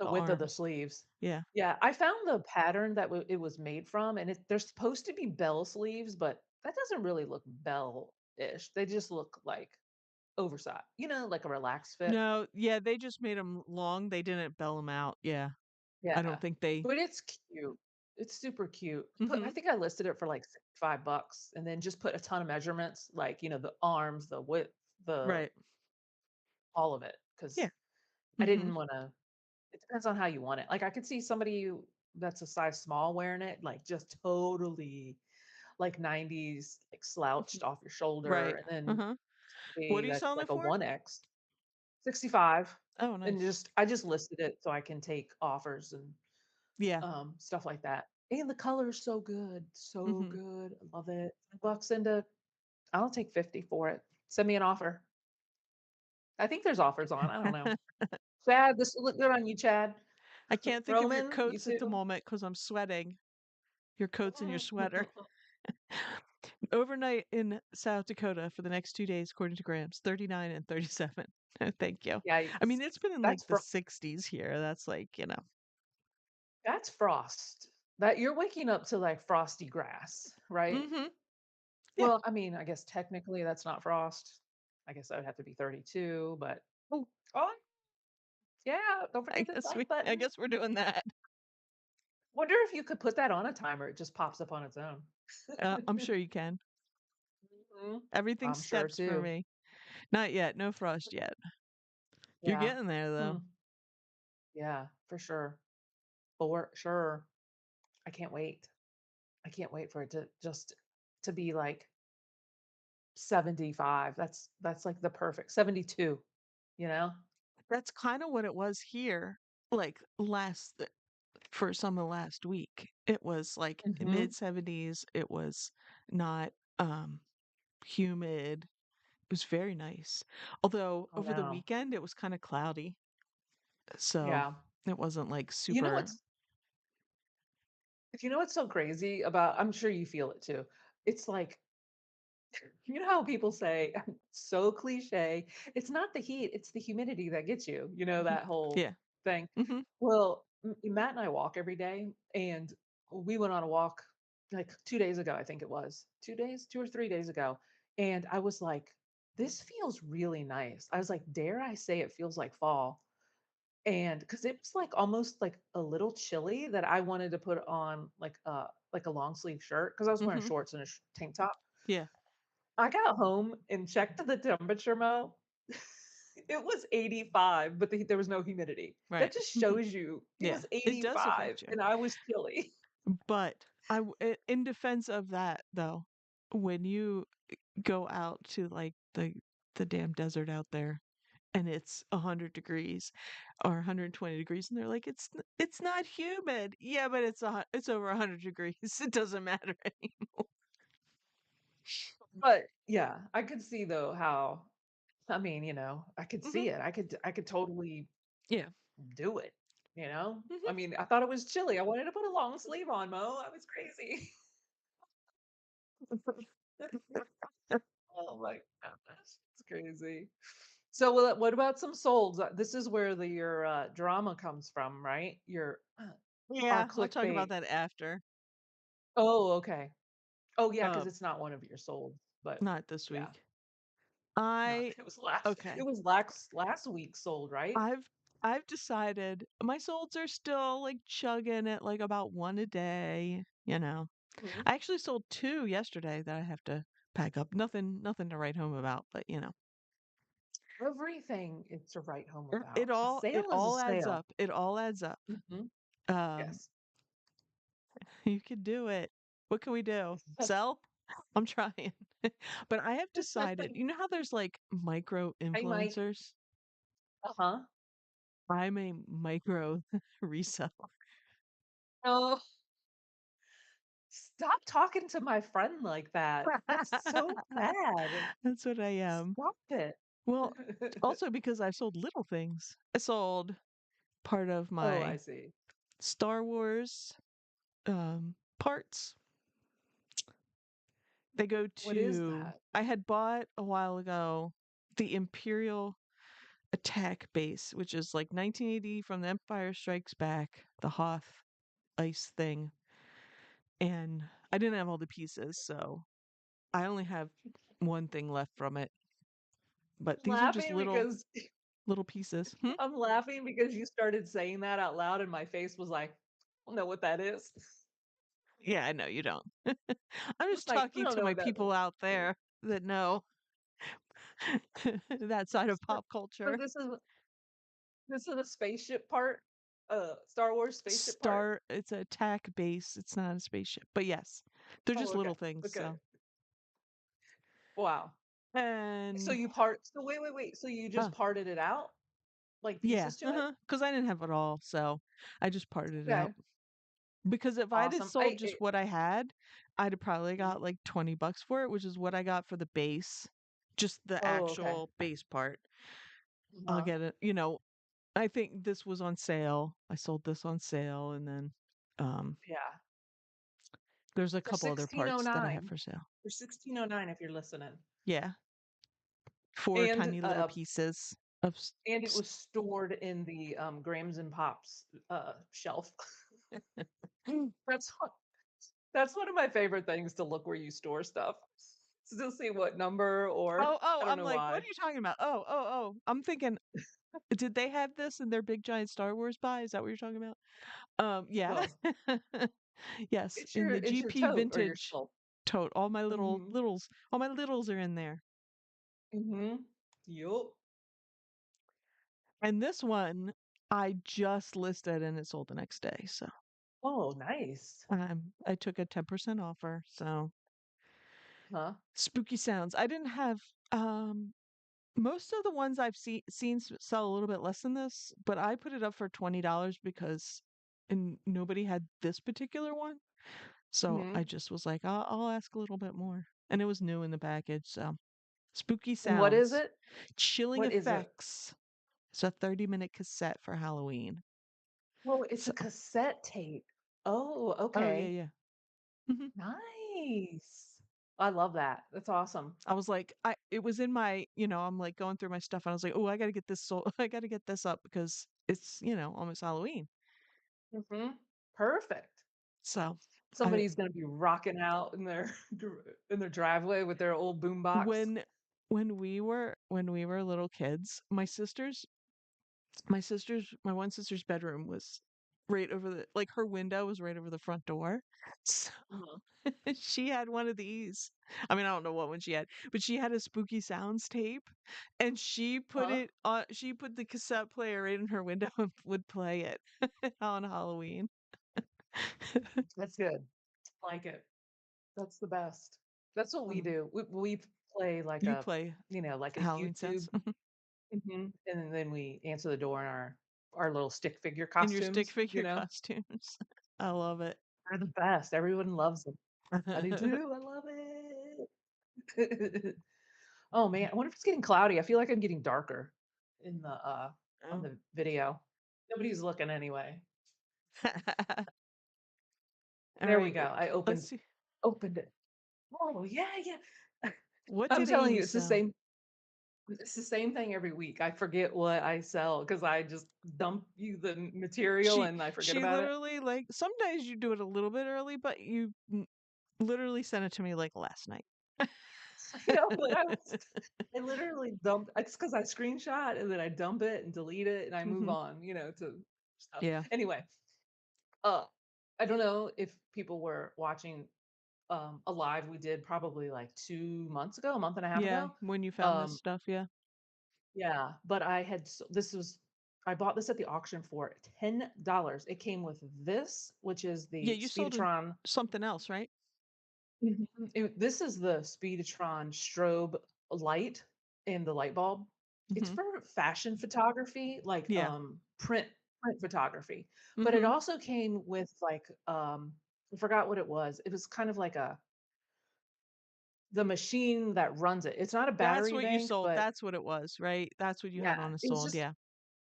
width of the
arms.
sleeves.
Yeah.
Yeah, I found the pattern that it was made from, and they're supposed to be bell sleeves, but that doesn't really look bell-ish. They just look like oversized, like a relaxed fit.
No, yeah, they just made them long, they didn't bell them out, yeah. I don't
Yeah,
think they
but it's cute. It's super cute. I
Mhm.
think I listed it for like $65 and then just put a ton of measurements, like, the arms, the width, the
Right.
all of it,
Yeah.
because I
Mhm.
didn't wanna it depends on how you want it. Like, I could see somebody that's a size small wearing it, like, just totally, like, 90s, like,
Mhm.
slouched off your shoulder,
Right.
and then
Uh-huh. What
somebody
are you
that's
selling
like
it
a
for?
1X, 65,
Oh,
and
nice.
I just listed it so I can take offers and,
Yeah.
stuff like that. And the color is so
Mhm.
good. I love it. $5 into I'll take 50 for it. Send me an offer. I think there's offers on, I don't know. Chad, this will look good on you, Chad.
I can't think of your
Roman, you
coats at the
too?
moment because 'cause I'm sweating. Your coats and your sweater. Overnight in South Dakota for the next 2 days, according to Grams, 39 and 37. No, thank you. I
Yikes.
mean, it's been in,
That's
like, the
fro
60s here. That's, like,
that's frost. That you're waking up to, like, frosty grass, right?
Mhm. Yeah.
Well, I mean, I guess technically that's not frost. I guess that would have to be 32, but
Oh,
oh, yeah, don't forget the like
I
button.
guess we're doing that.
Wonder if you could put that on a timer, it just pops up on its own.
I'm sure you can.
Mhm.
Everything
I'm sure
steps for
too.
me. Not yet, no frost yet. You're
Yeah.
getting there, though.
Hmm. Yeah, for sure. For sure. I can't wait. I can't wait for it to just to be like 75. That's like the perfect 72, you know?
That's kinda what it was here, like, for some of last week. It was, like,
Mhm.
mid-70s, it was not, humid. It was very nice. Although,
Oh,
over the
no.
weekend, it was kinda cloudy, so
Yeah.
it wasn't, like,
You know
super
what's you know what's so crazy about I'm sure you feel it too. It's like, you know how people say, so cliche, it's not the heat, it's the humidity that gets you,
Mhm.
that whole
Yeah.
thing.
Mhm.
Well, Matt and I walk every day, and we went on a walk like 2 days ago, I think it was. 2 days? 2 or 3 days ago, and I was like, "This feels really nice." I was like, "Dare I say it feels like fall?" And because it was, like, almost, like, a little chilly that I wanted to put on, like a long sleeve shirt because I was wearing
Mhm.
shorts and a tank top.
Yeah.
I got home and checked the temperature, Mo. It was 85, but there was no humidity.
Right.
That just
Mhm.
shows you it
Yeah.
was
It does
85
affect you.
and I was chilly.
But in defense of that, though, when you go out to, like, the damn desert out there and it's 100 degrees or 120 degrees, and they're like, it's not humid. Yeah, but it's over 100 degrees. It doesn't matter anymore.
But yeah, I could see though how I mean, I could
Hmm.
see it. I could totally
Yeah.
do it, you know? I
Hmm.
mean, I thought it was chilly. I wanted to put a long sleeve on, Mo. I was crazy. Oh my goodness. It's crazy. So what about some solds? This is where your drama comes from, right? Your our
Yeah, I'll talk about
clickbait.
that after.
Oh, okay. Oh yeah, because
Um,
it's not one of your solds, but
Not this
yeah.
week.
No,
I
it
Okay.
was last week sold, right?
I've I've decided my solds are still like chugging at like about one a day, you know.
Mhm.
I actually sold two yesterday that I have to pack up. Nothing to write home about, but you know.
Everything is to write home
It
about. A
it
sale is a
all adds
sale.
up. It all adds up.
Mhm.
Um,
Yes.
you can do it. What can we do? Sell? I'm trying. But I have decided, you know how there's like micro
Hey, Mike.
influencers?
Uh-huh.
I'm a micro reseller.
Oh, stop talking to my friend like that. That's so bad.
That's what I am.
Stop it.
Well, also because I sold little things. I sold part of
Oh, I
my
see.
Star Wars parts. They go
What is
to,
that?
I had bought a while ago the Imperial attack base, which is like 1980 from The Empire Strikes Back, the Hoth ice thing. And I didn't have all the pieces, so I only have one thing left from it. But
I'm
these are just
laughing because
little pieces. Hmm?
I'm laughing because you started saying that out loud and my face was like, I don't know what that is.
Yeah, I know you don't. I'm
It's
just
like, I
talking
don't
to
know
my
what that
people out
means.
there that know that side of
So
pop
so
culture.
this is a spaceship part? Star Wars spaceship part?
It's a attack base. It's not a spaceship. But yes, they're
Oh,
just
okay.
little things.
Okay.
So,
Wow.
and
So wait. So you just
uh,
parted it out? Like
yeah,
pieces to it?
because I didn't have it all. So I just parted it out.
Okay.
Because if I'd have
Awesome.
sold just what I had, I'd have probably
Mhm.
got like 20 bucks for it, which is what I got for the base, just the
Oh, okay.
actual base part. I'll
Uh-huh.
get it. I think this was on sale. I sold this on sale, and then um,
Yeah.
there's a
For
couple other parts that I have
1609.
for sale.
For 1609 if you're listening.
Yeah, four
And
tiny little pieces of
it was stored in the Grams and Pops shelf. That's what that's one of my favorite things to look where you store stuff. To see what number or
Oh,
I don't
I'm
know
like, what
why.
are you talking about? Oh. I'm thinking, did they have this in their big giant Star Wars buy? Is that what you're talking about? Yeah.
Well,
Yes,
it's
in
your
the
it's your
GP
tote or your
vintage
shelf.
tote.
Mhm.
All my littles are in there.
Mhm. Yup.
And this one I just listed and it sold the next day. So
Oh, nice.
I took a 10% offer. So
Huh?
spooky sounds. I didn't have most of the ones I've seen sell a little bit less than this, but I put it up for $20 because and nobody had this particular one. So I
Mhm.
just was like, I'll ask a little bit more. And it was new in the package. So spooky
And what is
sounds,
it?
chilling
What is it?
effects. It's a 30-minute cassette for Halloween.
Oh, it's
So,
a cassette tape. Oh,
oh yeah,
okay.
yeah. Mhm.
Nice. I love that. That's awesome.
I was like, it was in my, I'm like going through my stuff and I was like, oh, I got to get this I got to get this up because it's, almost Halloween.
Mhm. Perfect.
So, I
Somebody's gonna be rocking out in their in their driveway with their old boombox.
when when we were little kids, my one sister's bedroom was right over like her window was right over the front door. So
Uh-huh.
she had one of these. I mean, I don't know what one she had, but she had a spooky sounds tape and
Huh?
she put the cassette player right in her window and would play it on Halloween.
That's good. Like it. That's the best. That's what we
Um,
do. We play like
you
a,
play
like a
Halloween
YouTube.
sounds?
And then we answer the door in our little stick figure
In your stick
costumes, you
figure
know?
costumes. I love it.
They're the best. Everyone loves them. I do too. I love it. Oh man, I wonder if it's getting cloudy. I feel like I'm getting darker in the on
Oh.
the video. Nobody's looking anyway.
All
There we
right.
go. I
Let's see.
opened it. Oh yeah, yeah.
What
I'm
did
telling
Amy
you,
sell?
it's the same thing every week. I forget what I sell because I just dump you the material
She
and I forget
she
about it.
literally like some days you do it a little bit early, but you literally sent it to me like last night.
I know, but I literally dump it's because I screenshot and then I dump it and delete it and I move
Hmm.
on, to stuff.
Yeah.
Anyway, uh, I don't know if people were watching a live we did probably like 2 months ago, a month and a half
Yeah.
ago.
When you found this
Um,
stuff, yeah.
yeah, but I bought this at the auction for $10. It came with this, which is
Yeah,
the
you sold her
Speedotron.
something else, right?
Mhm. This is the Speedotron strobe light in the light bulb. It's
Hmm.
for fashion photography, like
Yeah.
print photography. But it
Hmm.
also came with like I forgot what it was. It was kind of like a the machine that runs it. It's not a
That's
battery
what you
bank,
sold.
but
That's what it was, right? That's what you
yeah,
had on a sold. Yeah.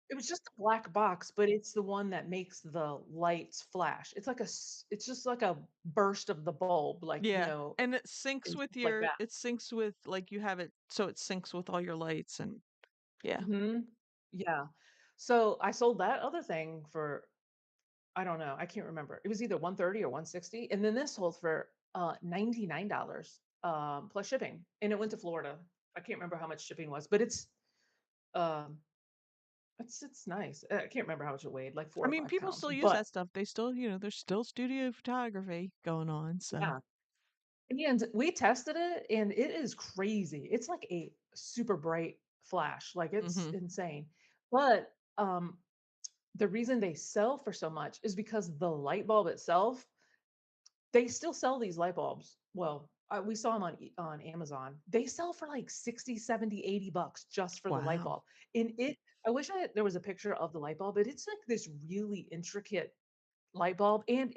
it was just a black box, but it's the one that makes the lights flash. It's just like a burst of the bulb, like,
Yeah. And it syncs
and
with
stuff like
your
that.
it syncs with like you have it so it syncs with all your lights and yeah.
Mhm. Yeah. So I sold that other thing for I don't know, I can't remember. It was either 130 or 160, and then this sold for $99 plus shipping, and it went to Florida. I can't remember how much shipping was, but um it's nice. I can't remember how much it weighed, like
I
4 or
mean,
5
people
pounds,
still use
but
that stuff. They still, there's still studio photography going on, so
yeah. And we tested it and it is crazy. It's like a super bright flash, like it's
mhm.
insane. But the reason they sell for so much is because the light bulb itself, they still sell these light bulbs. Well, we saw them on Amazon. They sell for like 60, 70, $80 just for the light
Wow.
bulb. And I wish there was a picture of the light bulb, but it's like this really intricate light bulb and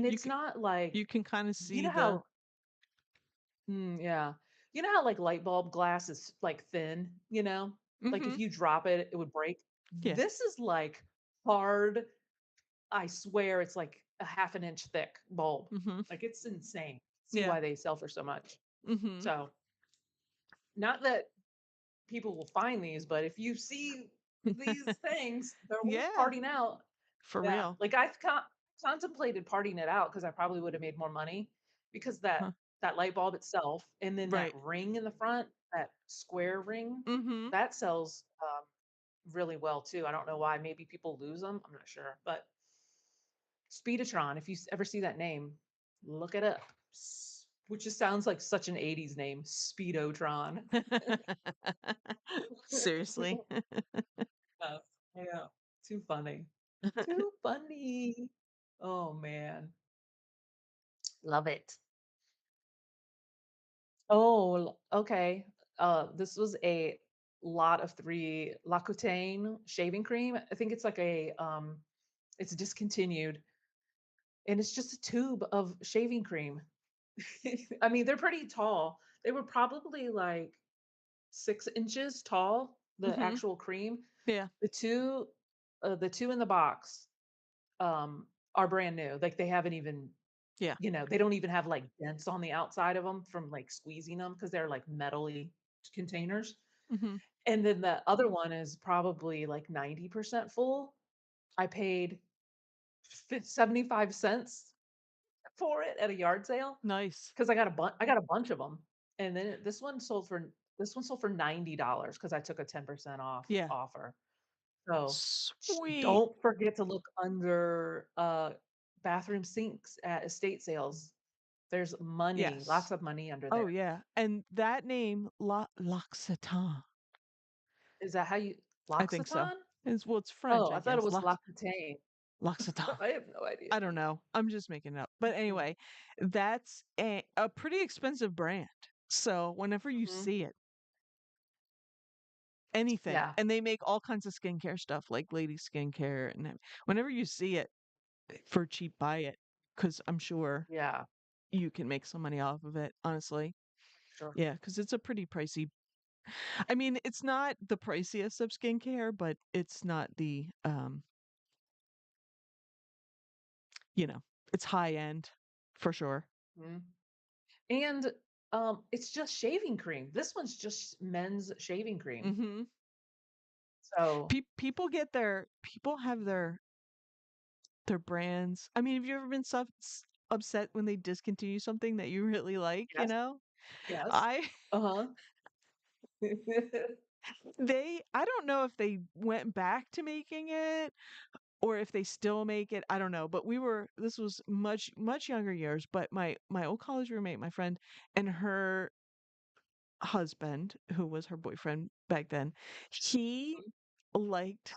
You
it's
can
not like
you can kind of
you
see
know
the
how yeah. You know how like light bulb glass is like thin, you know? Like if
mhm.
you drop it, it would break.
Yeah.
This is like hard. I swear it's like a half an inch thick bulb.
Mhm.
Like it's insane. See
Yeah.
why they sell for so much.
Mhm.
So, not that people will find these, but if you see these things, they're worth
Yeah,
parting out.
for
Yeah,
real.
like I've contemplated parting it out because I probably would have made more money because
Huh.
that light bulb itself and then that
Right.
ring in the front, that square ring,
Mhm.
that sells really well too. I don't know why. Maybe people lose them. I'm not sure, but Speedotron. If you ever see that name, look it up. Which just sounds like such an '80s name, Speedotron.
Seriously.
Yes, yeah, too funny. Too funny. Oh man, love it. Oh, okay. This was a lot of three L'Occitane shaving cream. I think it's like it's discontinued, and it's just a tube of shaving cream. I mean, they're pretty tall. They were probably like 6 inches tall. The
Mhm.
actual cream.
Yeah.
The two, the two in the box, are brand new. Like they haven't even
Yeah.
they don't even have like dents on the outside of them from like squeezing them because they're like metally containers.
Mhm.
And then the other one is probably like 90% full. I paid 75 cents for it at a yard sale
Nice.
because I got a bunch of them. And then this one sold for $90 because I took a 10% off
Yeah.
offer. So
Sweet.
don't forget to look under bathroom sinks at estate sales. There's money,
Yes.
lots of money under
Oh,
there.
yeah, and that name, L'Occitane,
Is that how you
I think so.
L'Occitane?
It's French,
Oh,
I
I thought it
guess,
was L'Occitane.
L'Occitane.
I have no idea.
I don't know, I'm just making it up, but
Mhm,
anyway, that's a pretty expensive brand, so whenever you
mhm.
see it anything,
Yeah,
and they make all kinds of skincare stuff, like lady skincare, and whenever you see it for cheap, buy it because I'm sure
yeah,
you can make some money off of it, honestly.
sure.
Yeah, because it's a pretty pricey. I mean, it's not the priciest of skincare, but it's not you know, it's high end for sure.
Mhm. And, it's just shaving cream. This one's just men's shaving cream.
Mhm.
So,
People get people have their brands. I mean, have you ever been upset when they discontinue something that you really like, you
yes,
know?
yes.
I
Uh-huh.
I don't know if they went back to making it or if they still make it. I don't know, but this was much younger years, but my old college roommate, my friend, and her husband, who was her boyfriend back then, he liked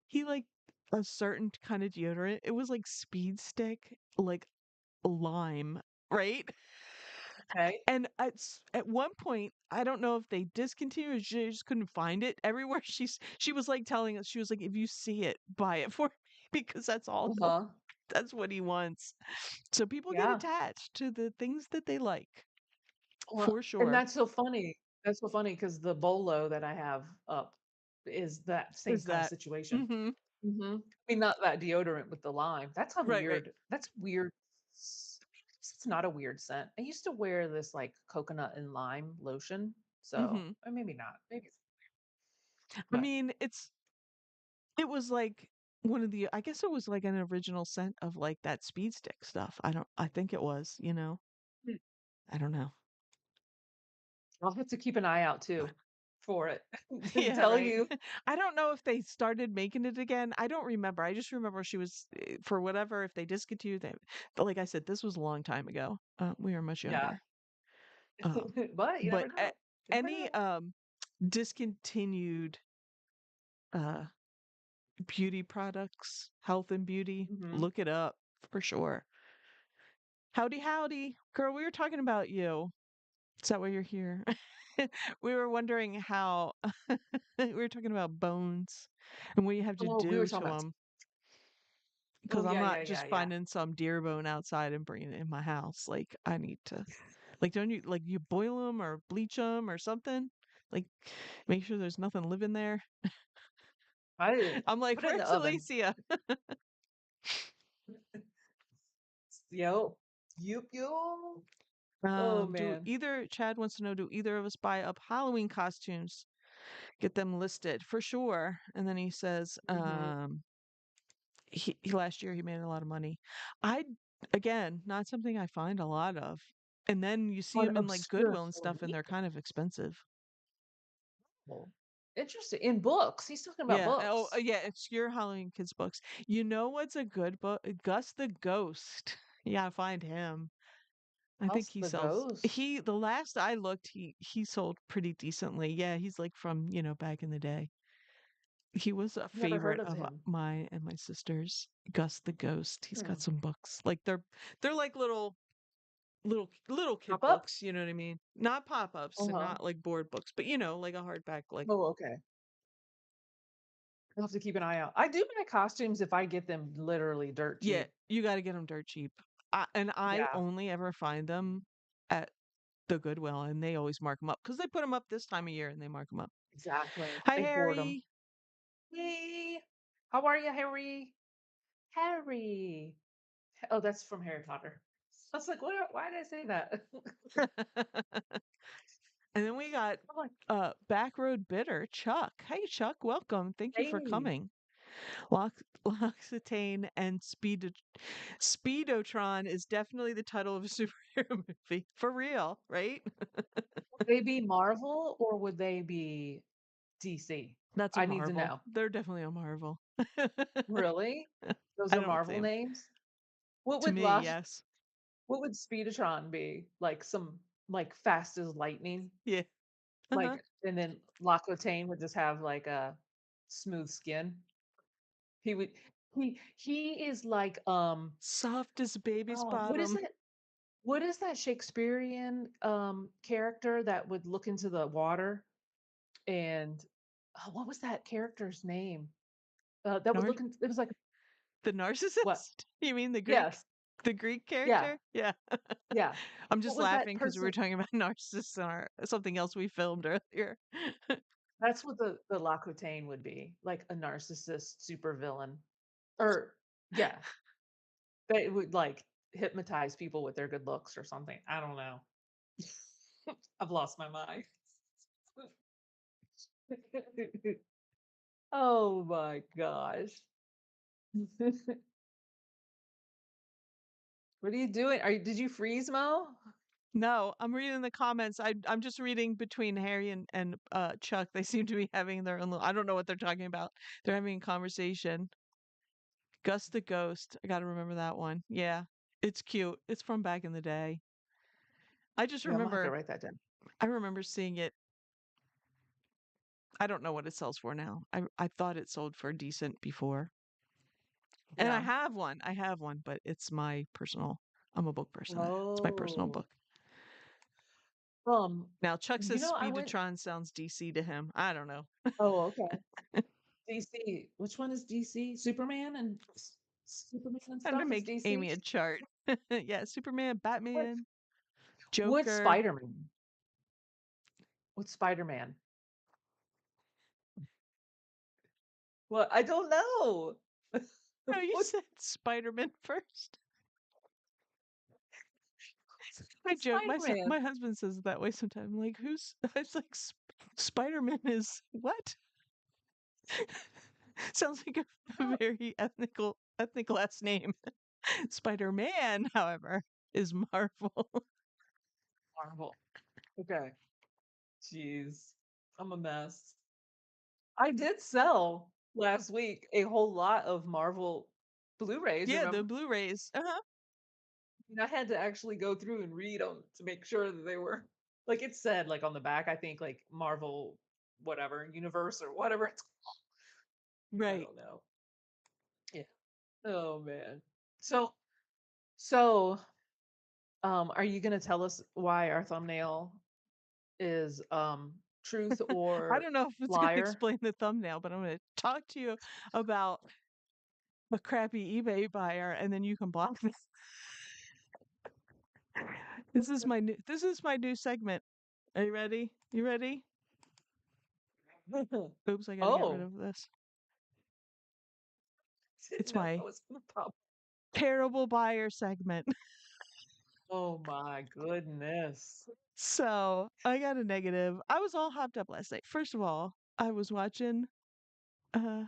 he liked a certain kind of deodorant. It was like Speed Stick, like lime, right?
Okay.
And at one point, I don't know if they discontinued or she just couldn't find it everywhere. She was like telling us, she was like, if you see it, buy it for me because
Uh-huh.
that's what he wants. So people get
Yeah.
attached to the things that they like,
Well,
for
and
sure.
that's so funny. That's so funny because the bolo that I have up is that same
Is
kind of
that
situation.
mhm.
Mhm. I mean, not that deodorant with the lime.
Right, right.
That's weird. It's not a weird scent. I used to wear this, like, coconut and lime lotion, so
Mhm.
or maybe not. Maybe it's
I
but
mean, it was like one of the I guess it was like an original scent of like that Speed Stick stuff. I think it was, you know.
Hmm.
I don't know.
I'll have to keep an eye out too for it to
Yeah,
tell
right.
you.
I don't know if they started making it again. I don't remember. I just remember she was for whatever if they discontinued it. But like I said, this was a long time ago. We were much
Yeah.
younger. Um,
But you never
but
know. You never
any
know.
discontinued uh beauty products, health and beauty,
Mhm.
look it up for sure. Howdy, howdy, girl. We were talking about you. Is that why you're here? We were wondering how we were talking about bones and what you have to
Oh, we were
do to
talking about
them.
oh,
Because I'm
yeah, yeah,
not
yeah,
just
yeah.
finding some deer bone outside and bringing it in my house. Like I need to, like, don't you like you boil them or bleach them or something? Like, make sure there's nothing living there.
I did
I'm like,
put it in the
where's
oven.
Alicia?
Yep. Yup, yup. Oh,
Do
man.
either Chad wants to know, do either of us buy up Halloween costumes? Get them listed for sure. And then he says,
Mhm.
last year he made a lot of money. I again, not something I find a lot of. And then you see
On
them in like
obscure
Goodwill and stuff, and
Halloween
they're kind of expensive.
people. Interesting. In books. He's talking about
Yeah. Oh,
books.
yeah. Obscure Halloween kids books. You know what's a good book? Gus the Ghost. Yeah, find him. I think
House
he
the
sells.
Ghost.
The last I looked, he sold pretty decently. Yeah, he's like from back in the day. He was a
Never heard
favorite
of
of
him.
mine and my sister's. Gus the Ghost. He's got
Hmm.
some books. Like they're like little kid books,
Pop-ups?
you know what I mean? Not pop-ups and
Uh-huh.
not like board books, but like a hardback like
Oh, okay. I'll have to keep an eye out. I do buy costumes if I get them literally dirt
yeah,
cheap.
you got to get them dirt cheap. And I
Yeah,
only ever find them at the Goodwill and they always mark them up cuz they put them up this time of year and they mark them up.
exactly.
Hi
They hoard them.
Harry.
Hey, how are you, Harry? Harry. Oh, that's from Harry Potter. I was like, why did I say that?
And then we got
I'm like,
Backroad Bitter, Chuck. Hey Chuck, welcome. Thank you for
hey.
coming. L'Occitane and Speedotron is definitely the title of a superhero movie. For real, right?
Would they be Marvel or would they be DC?
That's a
I need to
Marvel.
know.
They're definitely a Marvel.
Really? Those
I
are
don't see
Marvel
them.
names? What
To
would
me,
Lost
yes.
what would Speedotron be? Like some like fast as lightning?
Yeah. Uh-huh.
Like and then L'Aquitaine would just have like a smooth skin? He would he is like,
Soft as a baby's
oh, what is
bottom.
that what is that Shakespearean, character that would look into the water? and what was that character's name? That was
Nar
looking. It was like
the
what?
narcissist? You mean
Yes.
the Greek
Yeah.
character? Yeah.
Yeah.
I'm
What
just
was that
laughing because we were
person?
talking about narcissists in our something else we filmed earlier.
That's what the L'Aquitaine would be, like a narcissist supervillain. Or yeah, they would like hypnotize people with their good looks or something. I don't know. I've lost my mind. Oh my gosh. What are you doing? Did you freeze, Mo?
No, I'm reading the comments. I'm just reading between Harry and Chuck. They seem to be having their own little, I don't know what they're talking about. They're having a conversation. Gus the Ghost. I got to remember that one. Yeah. It's cute. It's from back in the day. I just
Yeah, I'm gonna have to
remember
write that down.
I remember seeing it. I don't know what it sells for now. I thought it sold for decent before. And I
Yeah.
have one. I have one, but it's my personal. I'm a book person. It's my personal
Oh.
book.
Um,
Now Chuck
you
says
know, I went
Speedotron sounds DC to him. I don't know.
oh, okay. DC. Which one is DC? Superman and
Time to
stuff is
make
DC?
Amy a chart. Yeah, Superman,
What
Batman,
what's
Joker.
Spider-Man? What's Spider-Man? Well, I don't know.
No, you
What's
said Spider-Man first. I
what's
joke.
Spider-Man?
My husband says it that way sometimes. I'm like, who's? It's like Spider-Man is what? Sounds like a
Oh,
very ethnic last name. Spider-Man, however, is Marvel.
Marvel. Okay. Jeez. I'm a mess. I did sell last week a whole lot of Marvel Blu-rays,
Yeah, the
remember?
Blu-rays. Uh-huh.
And I had to actually go through and read them to make sure that they were like it said like on the back, I think like Marvel whatever, universe or whatever it's I
Right.
don't know. Yeah. Oh man. So so are you gonna tell us why our thumbnail is truth
I
or
don't know if it's going to
liar?
explain the thumbnail, but I'm going to talk to you about a crappy eBay buyer, and then you can block this. This is my new segment. Are you ready? You ready? Oops, I got to get rid
Oh,
of this.
didn't
It's
know that
my
was gonna pop.
terrible buyer segment.
Oh my goodness.
So I got a negative. I was all hopped up last night. First of all, I was uh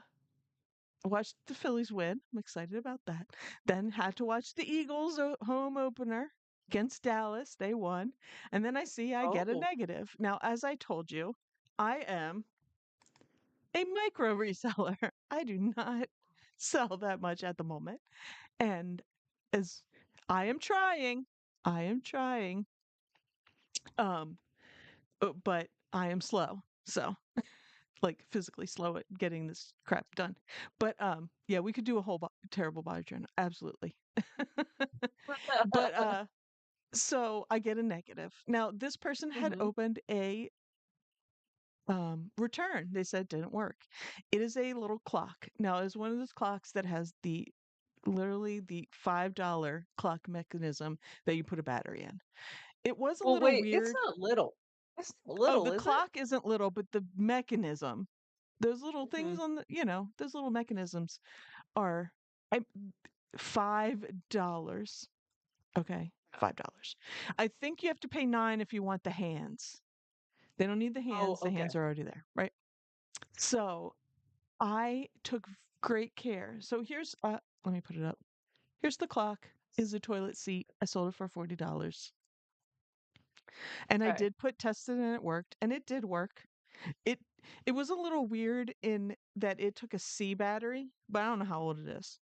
watched the Phillies win. I'm excited about that. Then had to watch the Eagles home opener against Dallas. They won. And then I get a
Oh,
negative. Now, as I told you, I am a micro reseller. I do not sell that much at the moment. And as I am trying, I am trying, um, but I am slow. So, like physically slow at getting this crap done. But yeah, we could do a whole terrible body journal. Absolutely. But so I get a negative. Now, this person had
hmm
opened a return. They said didn't work. It is a little clock. Now, it's one of those clocks that has the literally the $5 clock mechanism that you put a battery in. It was a
Well,
little
wait, it's
weird.
not little. It's not
Oh,
little,
the
is it?
clock isn't little, but the mechanism, those little things
Mhm.
on the, those little mechanisms are I, $5. Okay, $5. I think you have to pay 9 if you want the hands. They don't need the
Oh,
hands. The
okay.
hands are already there, right? So I took great care. So here's let me put it up. Here's the clock. Is a toilet seat. I sold it for $40. And I
Okay.
did put tested and it worked. And it did work. It it was a little weird in that it took a C battery, but I don't know how old it is.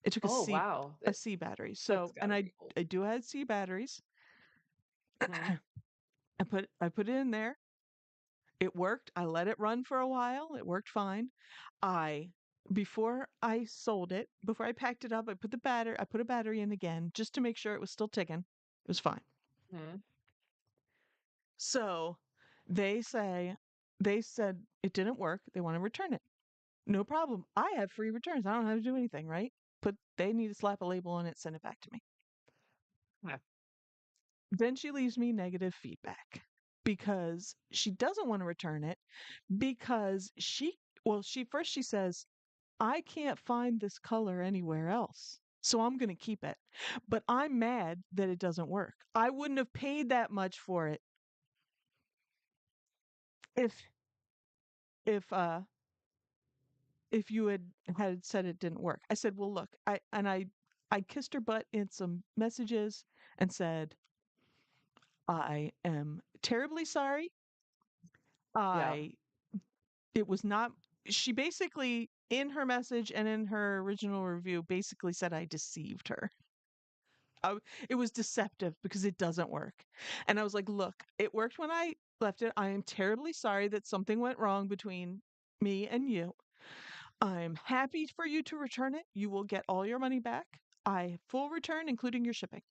It took
Oh, wow.
A C battery.
That's
So and
gotta be old.
I do have C batteries.
Mhm.
I put it in there. It worked. I let it run for a while. It worked fine. I before I sold it, before I packed it up, I put a battery in again just to make sure it was still ticking. It was fine.
Mhm.
So they say They said it didn't work. They want to return it. No problem. I have free returns. I don't have to do anything, right? But they need to slap a label on it, send it back to me.
Yeah.
Then she leaves me negative feedback because she doesn't want to return it because she says, I can't find this color anywhere else. So I'm going to keep it. But I'm mad that it doesn't work. I wouldn't have paid that much for it if if uh if you had said it didn't work. I said, "Well, look, I kissed her butt in some messages and said, I am terribly sorry.
Yeah.
I it was not she basically in her message and in her original review basically said I deceived her. It was deceptive because it doesn't work. And I was like, look, it worked when I left it. I am terribly sorry that something went wrong between me and you. I'm happy for you to return it. You will get all your money back. I full return, including your shipping.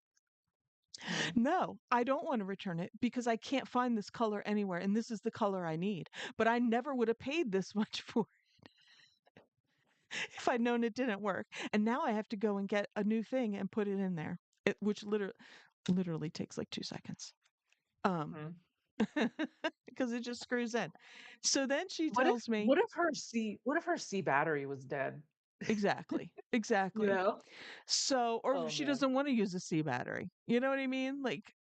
Mhm.
No, I don't want to return it because I can't find this color anywhere, and this is the color I need. But I never would have paid this much for it if I'd known it didn't work. And now I have to go and get a new thing and put it in there, which literally takes like 2 seconds. Um,
Mhm.
because it just screws in. So then she
What if
tells me,
what if her C battery was dead?
exactly,
You
exactly.
know?
So, or
Oh,
she
man.
doesn't want to use a C battery. You know what I mean? Like,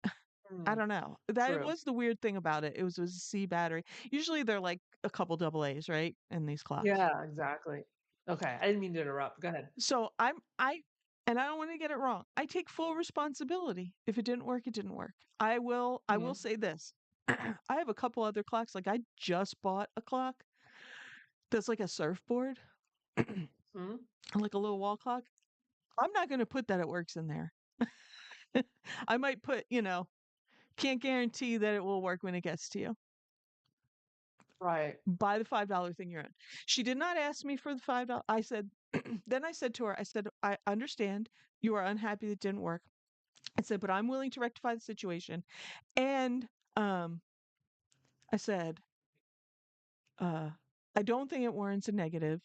I
Mm,
don't know. That
true.
was the weird thing about it. It was a C battery. Usually they're like a couple double A's, right? In these clocks.
Yeah, exactly. Okay, I didn't mean to interrupt. Go ahead.
So and I don't want to get it wrong. I take full responsibility. If it didn't work, it didn't work. I will
Mhm.
say this. I have a couple other clocks. Like I just bought a clock that's like a surfboard,
Mhm.
like a little wall clock. I'm not going to put that it works in there. I might put, can't guarantee that it will work when it gets to you.
Right.
Buy the $5 thing you're in. She did not ask me for the $5. I said, then I said to her, I said, I understand you are unhappy that it didn't work. I said, but I'm willing to rectify the situation. And um, I said, uh, I don't think it warrants a negative.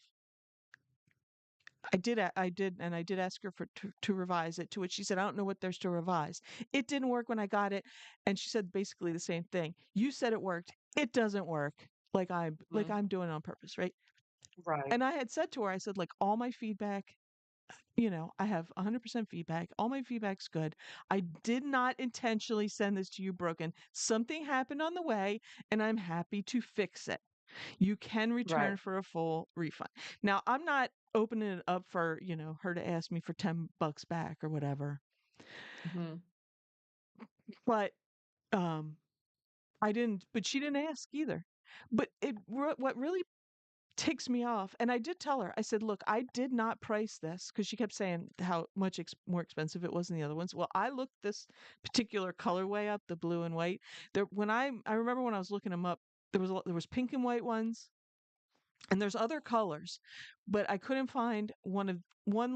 I did ask her to revise it. To which she said, I don't know what there's to revise. It didn't work when I got it, and she said basically the same thing. You said it worked. It doesn't work.
Mhm.
I'm doing it on purpose, right?
Right.
And I had said to her, I said, like all my feedback, I have 100% feedback. All my feedback's good. I did not intentionally send this to you broken. Something happened on the way, and I'm happy to fix it. You can
Right.
return for a full refund. Now, I'm not opening it up for, her to ask me for $10 back or whatever.
Mhm.
But um but she didn't ask either. But what really ticks me off, and I did tell her, I said, look, I did not price this because she kept saying how much more expensive it was than the other ones. Well, I looked this particular colorway up, the blue and white. I remember when I was looking them up, there was pink and white ones, and there's other colors, but I couldn't find one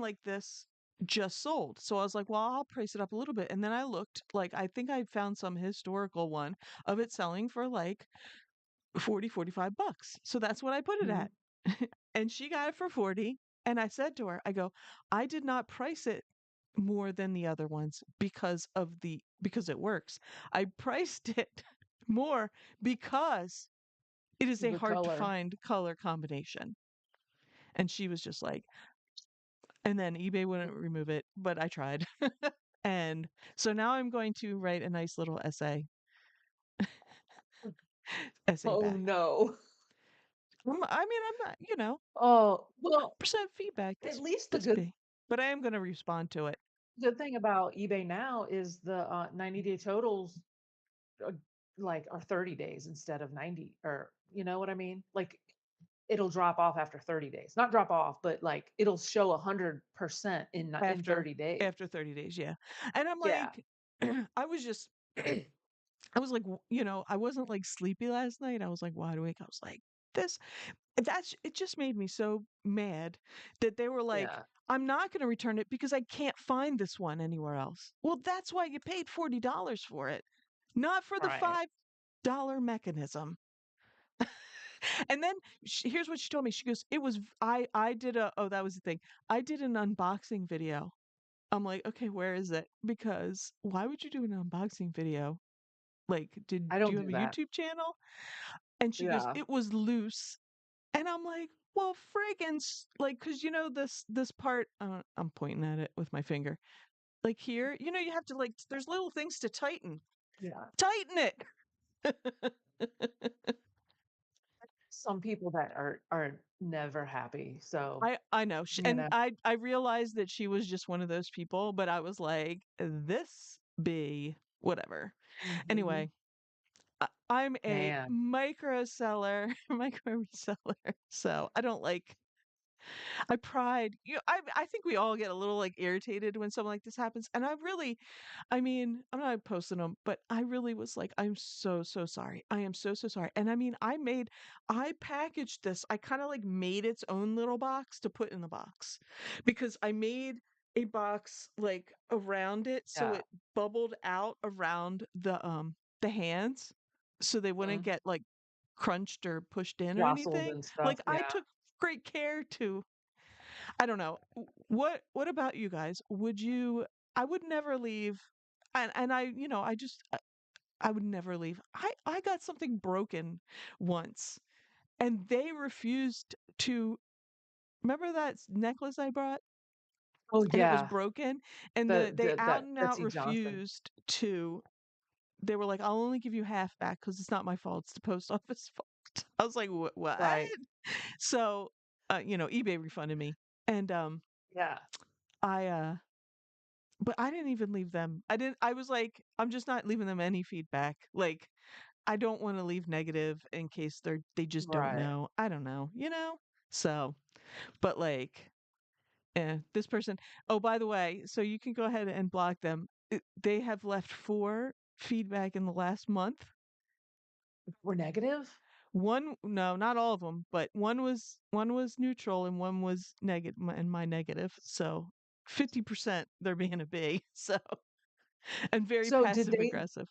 like this just sold. So I was like, well, I'll price it up a little bit. And then I looked, like I think I found some historical one of it selling for like 40, $45. So that's what I put it
Mhm.
at. And she got it for 40. And I said to her, I go, I did not price it more than the other ones because it works. I priced it more because it is a
The
hard to
color.
find color combination. And she was just like, and then eBay wouldn't remove it, but I tried. And so now I'm going to write a nice little essay
Oh,
back.
no.
I mean, I'm not,
Oh, well,
100% feedback.
at
That's
least the
that's me. But I am going to respond to it
good thing about eBay now is the 90-day totals are, are 30 days instead of 90, or you know what I mean? Like it'll drop off after 30 days. Not drop off, but like it'll show 100% in
after
30 days.
after 30 days, yeah. And I'm
Yeah.
like I was just I was like, I wasn't like sleepy last night. I was like wide awake. I was like, this it just made me so mad that they were like,
Yeah.
I'm not going to return it because I can't find this one anywhere else. Well, that's why you paid $40 for it, not for the
Right.
$5 mechanism. And then here's what she told me. She goes, "It was I did a oh, that was the thing. I did an unboxing video." I'm like, "Okay, where is it?" Because why would you do an unboxing video? Like,
I
do
don't
you have
do
a
that.
YouTube channel? And she goes,
Yeah.
"It was loose." And I'm like, "Well, friggin' like, cause you know this part." I'm pointing at it with my finger. Like here, you know, you have to like. There's little things to tighten.
Yeah.
Tighten it.
Some people that are never happy. So,
I know,
you
and
know.
I realized that she was just one of those people, but I was like, "This be whatever."
Mhm.
Anyway, I'm a
Man.
micro seller, micro reseller, so I don't like I pride I think we all get a little, like, irritated when something like this happens, and I mean, I'm not posting them, but I really was like, "I'm so, so sorry. I am so, so sorry." And I mean, I packaged this. I kinda, like, made its own little box to put in the box because I made a box, like, around it so
Yeah.
it bubbled out around the hands so they wouldn't
Mhm.
get, like, crunched or pushed in or
Jostled
anything.
and stuff.
Like, I
Yeah.
took great care to I don't know. What about you guys? Would you I would never leave and I, you know, I would never leave. I got something broken once and they refused to remember that necklace I brought
Oh,
and it was
yeah.
broken and they
The
out
that
and out
Betsy Johnson.
refused to they were like, "I'll only give you half back because it's not my fault. It's the post office fault." I was like, What?"
Right.
So, you know, eBay refunded me. And
Yeah.
I but I didn't even leave them. I was like, I'm just not leaving them any feedback. Like, I don't want to leave negative in case they just don't
Right.
know. I don't know, you know? So, but like, this person, oh, by the way, so you can go ahead and block them. They have left 4 feedback in the last month.
We're negative?
One, no, not all of them, but one was neutral and one was negative and my negative. So 50% they're being a B. So, and very
So
passive aggressive.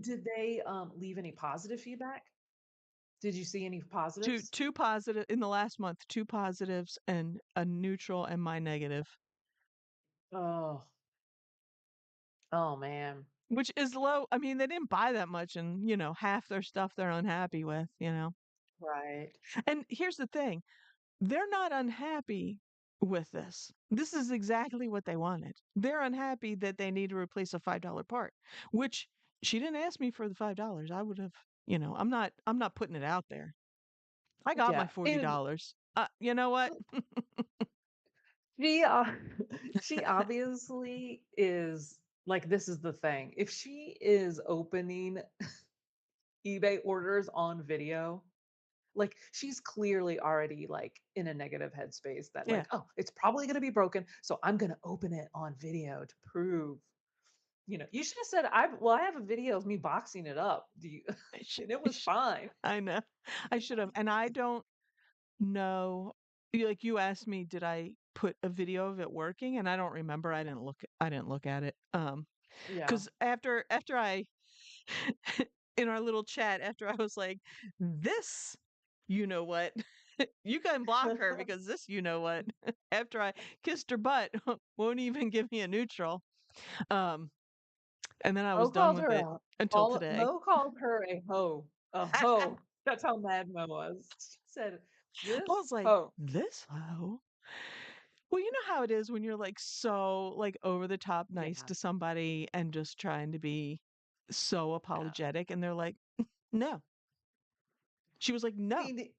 did they, leave any positive feedback? Did you see any positives?
Two positive in the last month, 2 positives and a neutral and my negative,
Oh. Oh, man.
which is low. I mean, they didn't buy that much and, you know, half their stuff they're unhappy with, you know?
Right.
And here's the thing, they're not unhappy with this. This is exactly what they wanted. They're unhappy that they need to replace a $5 part, which she didn't ask me for the $5. I would have, you know, I'm not putting it out there. I got my
Yeah. And
$40. You know what?
she, she obviously is like, this is the thing. If she is opening eBay orders on video, like, she's clearly already, like, in a negative headspace that,
Yeah.
like, "Oh, it's probably gonna be broken, so I'm gonna open it on video to prove." You should have said, I have a video of me boxing it up. Do you
I sh
and it
I
was
sh
fine.
I know. I should have, and I don't know like, you asked me, did I put a video of it working? And I don't remember, I didn't look at it,
Yeah.
because after I in our little chat, after I was like, "This, you know what? You can block her because this you know what." After I kissed her butt, won't even give me a neutral, um, and then I was done with it until today.
Mo called her a hoe. A hoe. That's how mad Mo was. She said,
I
"This
was like,
hoe."
"This hoe?" Well, you know how it is when you're, like, so, like, over the top nice
Yeah,
to somebody and just trying to be so
yeah.
apologetic, and they're like, "No." She was like,
I
"No."
mean,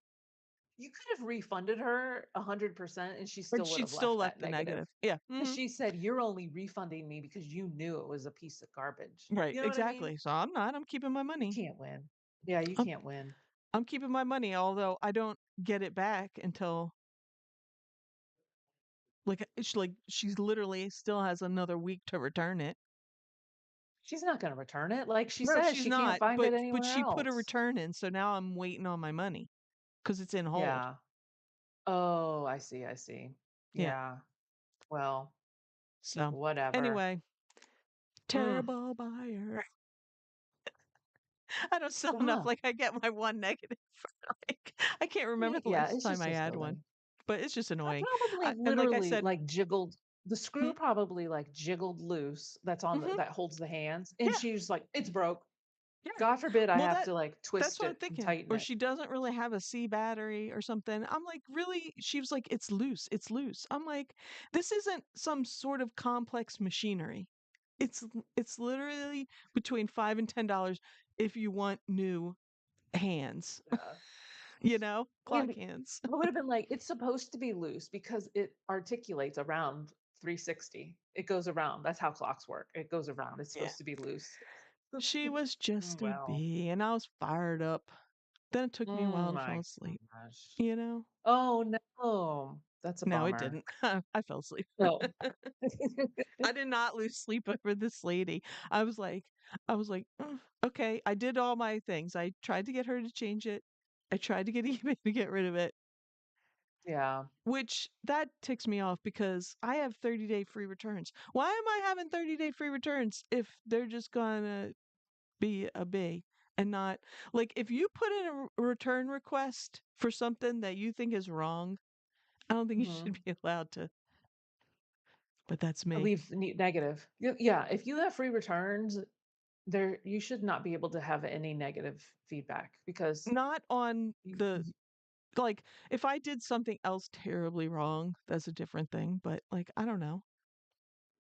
you could have refunded her 100% and she
And
still would
she'd
have
still
left
left
that
the
negative.
negative. Yeah,
Because
mhm.
she said, "You're only refunding me because you knew it was a piece of garbage."
Right,
You know what I mean?
exactly. So I'm not, I'm keeping my
You
money.
can't win. Yeah, you
I'm
can't win.
I'm keeping my money, although I don't get it back until like she's literally still has another week to return it.
She's not gonna return it. Like she
No,
says,
she's
she can't
not,
find it
but
anywhere
she put a
else.
return in, so now I'm waiting on my money because it's in hold.
Yeah. Oh, I see, I see.
Yeah.
Yeah. Well,
So
whatever.
anyway,
Mm.
terrible buyer. I don't sell enough,
Stop.
like, I get my 1 negative. Like, I can't remember the
Yeah,
last
it's
time
just
I
so
had one,
silly.
but it's just
I
annoying.
probably
And like I
literally,
said.
like, jiggled the screw
Mhm,
probably, like, jiggled loose that's on the
mhm,
that holds the hands, and
yeah,
she's like, "It's broke.
yeah.
God forbid I
Well,
have to, like,
that's
twist
what I'm
it and
thinking.
tighten
Or
it."
she doesn't really have a C battery or something. I'm like, "Really?" She was like, "It's loose, it's loose." I'm like, "This isn't some sort of complex machinery. It's literally between 5 and $10 if you want new hands,
Yeah. I
clock
mean,
hands."
I would have been like, "It's supposed to be loose because it articulates around 360. It goes around. That's how clocks work. It goes around. It's
Yeah.
supposed to be loose."
She was
Mm,
just a
well.
bee, and I was fired up. Then it took me a while to fall
My
asleep,
gosh.
you know?
Oh, no. That's a
No, it
bummer.
didn't. I fell asleep.
Oh.
I did not lose sleep over this lady. I was like I was like, "Ugh, okay." I did all my things. I tried to get her to change it. I tried to get eBay to get rid of it,
Yeah.
which that ticks me off because I have 30-day free returns. Why am I having 30-day free returns if they're just gonna be a B and not like, if you put in a return request for something that you think is wrong, I don't think you should
Mhm.
be allowed to, but that's me.
Leave negative. Yeah, if you have free returns, there you should not be able to have any negative feedback because
Not on
you
the like, if I did something else terribly wrong, that's a different thing, but, like, I don't know.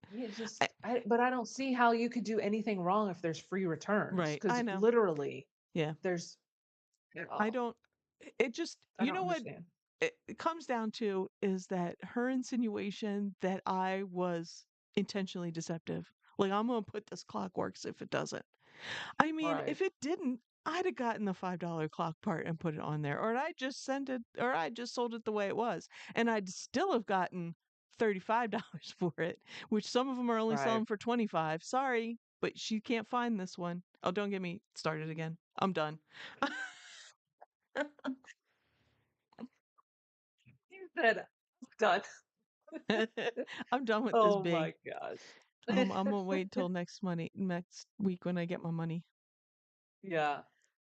you
I
just but I don't see how you could do anything wrong if there's free returns
right,
because
I know.
literally
Yeah.
there's
I
oh,
don't it just
I
you
don't
know what
understand.
it comes down to is that her insinuation that I was intentionally deceptive. Like, "I'm gonna put this clock works if it doesn't." I mean,
Right.
if it didn't, I'd have gotten the $5 clock part and put it on there, or I'd just send it, or I just sold it the way it was, and I'd still have gotten $35 for it, which some of them are only
Right.
selling for 25. Sorry, but she can't find this one. Oh, don't get me started again. I'm done.
You said done.
I'm done with this
Oh
big.
my gosh.
I'm gonna wait till next week when I get my money.
Yeah.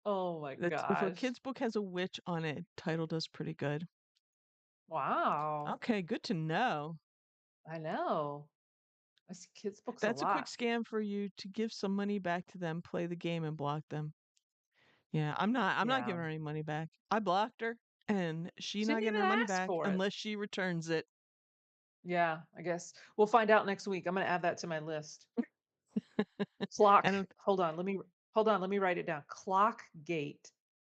Oh my
That's if a
gosh.
kid's book has a witch on it, title does pretty good.
Wow.
Okay, good to know.
I know. I see kids' books a
That's a quick
lot.
scam for you to give some money back to them, play the game, and block them. Yeah, I'm not
Yeah.
giving her any money back. I blocked her, and she
She
not
didn't
getting
even
her money
ask
back
for it.
unless she returns it.
Yeah, I guess. We'll find out next week. I'm gonna add that to my list. Clock.
I don't
Hold on, let me write it down. Clock gate.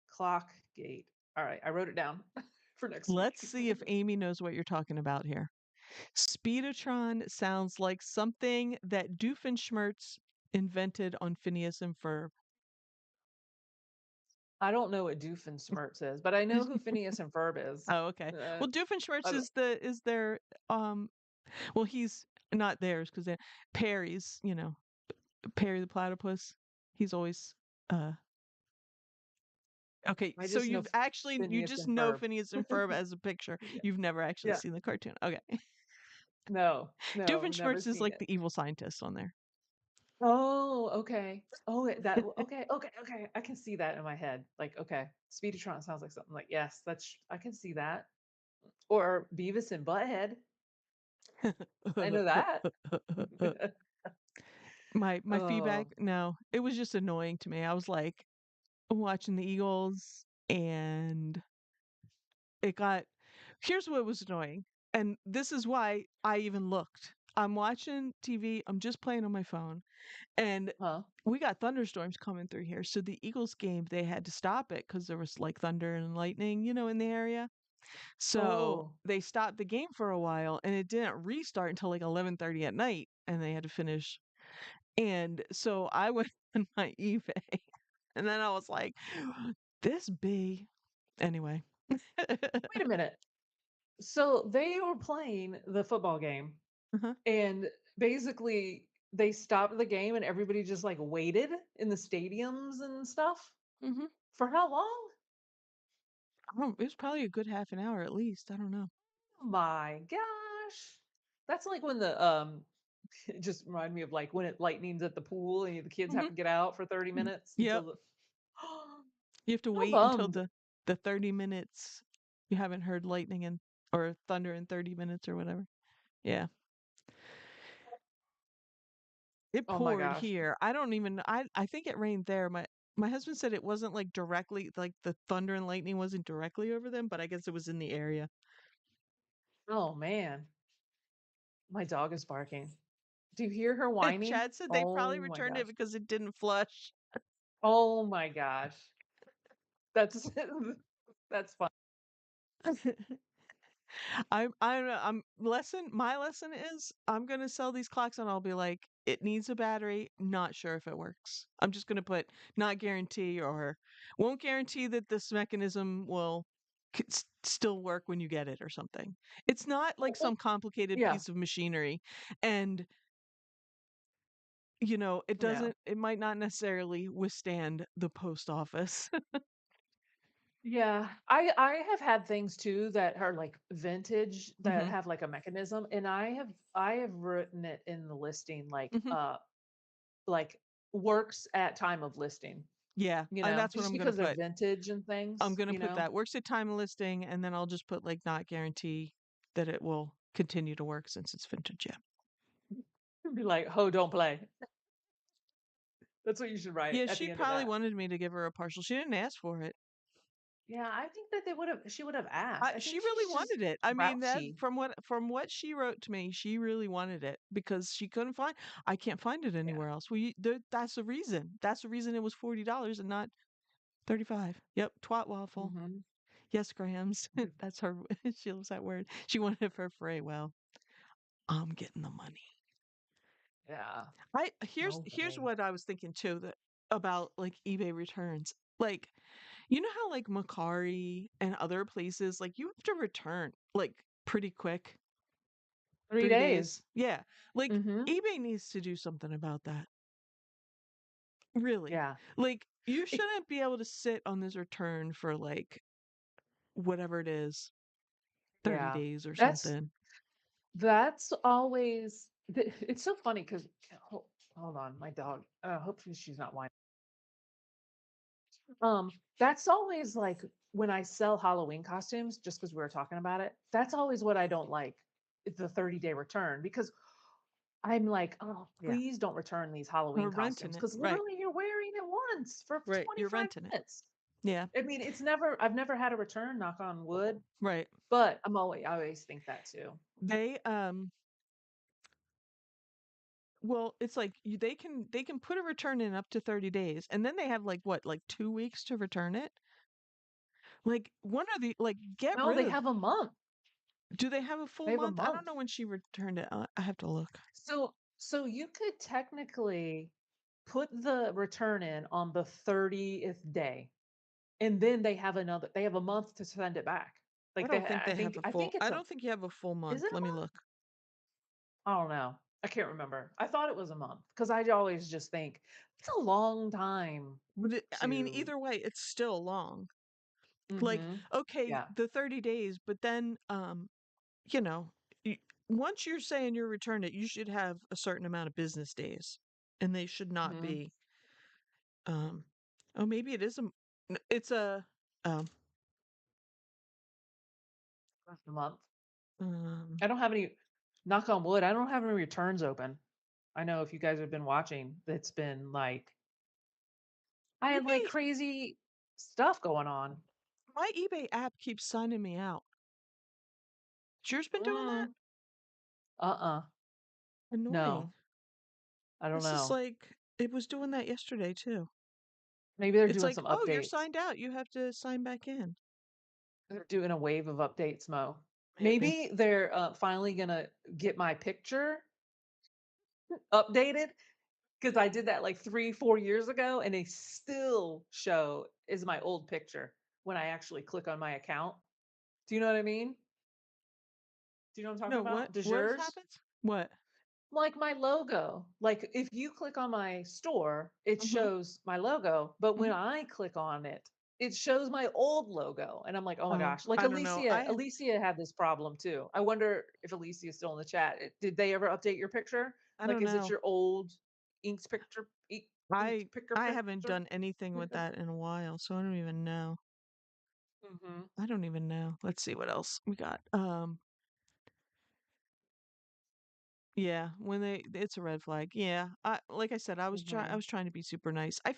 Clock gate. All right, I wrote it down for next
let's
week.
see if Amy knows what you're talking about here. Speedotron sounds like something that Doofenshmirtz invented on Phineas and Ferb.
I don't know what Doofenshmirtz is, but I know who Phineas and Ferb is.
Oh, okay.
Uh,
Well, Doofenshmirtz
I don't,
is their well, he's not theirs because Perry's, Perry the platypus. He's always uh okay,
I
so
just know
you
Phineas
just
and
know
Ferb.
Phineas and Ferb as a picture.
Yeah.
You've never actually
Yeah.
seen the cartoon. Okay.
No, no, never
Doofenshmirtz is
seen
like
it.
the evil scientist on there.
Oh, okay. Oh, okay, okay, okay. I can see that in my head. Like, okay, Speedotron sounds like something like yes, I can see that. Or Beavis and Butthead. I know that.
My feedback,
Oh,
no, it was just annoying to me. I was like watching the Eagles and it got here's what was annoying. And this is why I even looked. I'm watching TV, I'm just playing on my phone, and
huh?
we got thunderstorms coming through here. So the Eagles game, they had to stop it because there was like thunder and lightning, in the area. So
Oh,
they stopped the game for a while and it didn't restart until like 11:30 at night and they had to finish. And so I went on my eBay and then I was like, this bee. Anyway.
wait a minute. So they were playing the football game,
Uh-huh.
and basically they stopped the game, and everybody just like waited in the stadiums and stuff
Hmm.
for how long?
It was probably a good half an hour at least. I don't know.
My gosh. That's like when it just reminded me of like when it lightnings at the pool and the kids have
Hmm.
to get out for 30 minutes until
Yep. You have to
I'm
wait until
bummed.
the 30 minutes you haven't heard lightning and or thunder in 30 minutes or whatever. Yeah. It
Oh my
poured
gosh.
here. I think it rained there. My husband said it wasn't like directly like the thunder and lightning wasn't directly over them, but I guess it was in the area.
Oh man. My dog is barking. Do you hear her whining?
Chad said they probably
Oh my
returned it
gosh.
because it didn't flush.
Oh my gosh. That's that's fun.
I'm lesson my lesson is I'm gonna sell these clocks and I'll be like, it needs a battery, not sure if it works. I'm just gonna put not guarantee or won't guarantee that this mechanism will still work when you get it or something. It's not like some complicated
Yeah.
piece of machinery. And
Yeah.
it might not necessarily withstand the post office.
Yeah. I have had things too that are like vintage that
Hmm.
have like a mechanism, and I have written it in the listing
Hmm.
like works at time of listing,
Yeah, that's what
just
I'm gonna
because they're
put.
vintage and
I'm
things,
gonna put that works at time of listing, and then I'll just put like not guarantee that it will continue to work since it's vintage. Yeah.
Be like, "Ho, don't play." That's what you should write
Yeah,
at
she
the end of
probably
that.
wanted me to give her a partial. She didn't ask for it.
Yeah, I think that she would have asked. I
She
think
really
she's just
wanted it. I mean, that
grouchy.
from what she wrote to me, she really wanted it because she couldn't find. I can't find it
Yeah.
anywhere else. That's the reason. That's the reason it was $40 and not 35. Yep, twat waffle.
Mhm.
Yes, Grams. That's her. She loves that word. She wanted it for free. Well, I'm getting the money.
Yeah.
I here's
Okay.
what I was thinking too that about like eBay returns. Like, you know how like Macari and other places like you have to return like pretty quick,
3
3 days.
days.
Yeah, like
Mhm.
eBay needs to do something about that. Really,
Yeah.
like you
It
shouldn't be able to sit on this return for like whatever it is, 30
yeah.
days or
That's
something.
that's always it's so funny 'cause hold on, my dog. Hopefully she's not whining. Um, that's always like when I sell Halloween costumes, just because we were talking about it, that's always what I don't like, is the 30-day return because I'm like, "Oh,
Yeah,
please don't return these
or
Halloween
renting
costumes
it.
because
Right,
literally you're wearing it once for
right. You're
25
renting it.
minutes."
Yeah,
I mean, I've never had a return, knock on wood,
right.
but I always think that too.
They Well, it's like they can put a return in up to 30 days and then they have like what, like 2 weeks to return it? Like one or the like get
No,
rid
they
of.
have a month.
Do they have a full
They have a
month? I don't
month.
know when she returned it. I have to look.
So you could technically put the return in on the 30th day, and then they have a month to send it back.
I
Like
don't think they have a
I think
full.
it's
I
a
don't think you have a full
is
month.
it a
Let me
month?
look.
I don't know. I can't remember. I thought it was a month because I always just think it's a long time
I mean,
to
either way, it's still long. Like,
Mhm.
okay,
Yeah.
the 30 days, but then you know, y- once you're saying you're returning it, you should have a certain amount of business days, and they should not
Mhm.
be. Um, oh, maybe it is it's a um
That's a month.
um
I don't have any knock on wood, I don't have any returns open. I know if you guys have been watching, it's been like I had like
maybe
crazy stuff going on.
my eBay app keeps signing me out. Has yours been doing that?
Mm, uh-uh. No,
Annoying.
I don't
This is
know.
like it was doing that yesterday too.
Maybe they're
It's
doing
like,
some
oh, you're
updates.
signed out. You have to sign back in.
They're doing a wave of updates, Mo.
Maybe.
Maybe they're finally gonna get my picture updated because I did that like 3, 4 years ago, and they still show is my old picture when I actually click on my account. Do you know what I mean? Do you know what I'm talking
No, what
about? Does
what
yours?
happens? What?
Like my logo. Like if you click on my store, it
Mm-hmm.
shows my logo, but when
Mm-hmm.
I click on it, it shows my old logo. And I'm like, "Oh my
Oh,
gosh." Like
I don't know.
Alicia had this problem too. I wonder if Alicia is still in the chat. Did they ever update your picture?
I
Like
don't
is it
know.
your old Ink's picture?
I
Pick her
I haven't
picture.
done anything with that in a while, so I don't even know.
Mhm,
I don't even know. Let's see what else we got. Yeah, when it's a red flag. Yeah. Like I said, I
mhm.
was trying to be super nice. I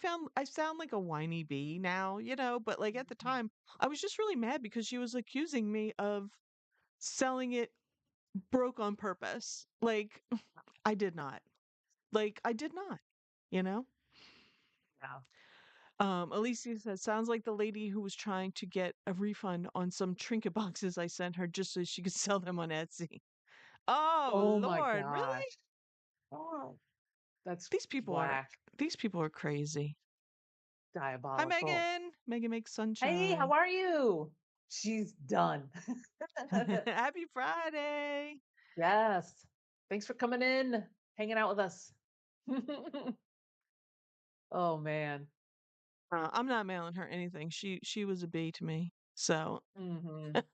sound like a whiny bee now, but like at the
Mhm.
time, I was just really mad because she was accusing me of selling it broke on purpose. Like I did not. Like I did not, you know?
Yeah.
Alicia says, sounds like the lady who was trying to get a refund on some trinket boxes I sent her just so she could sell them on Etsy. Oh,
Oh my
Lord, really?
gosh. Oh, that's
These people are
whack.
these people are crazy. Hi,
Diabolical.
Megan. Megan makes
"Hey, how
sunshine.
are you?" She's done.
Happy Friday.
Yes. Thanks for coming in, hanging out with us. Oh, man.
I'm not mailing her anything. She was a bee to me. So
Mhm.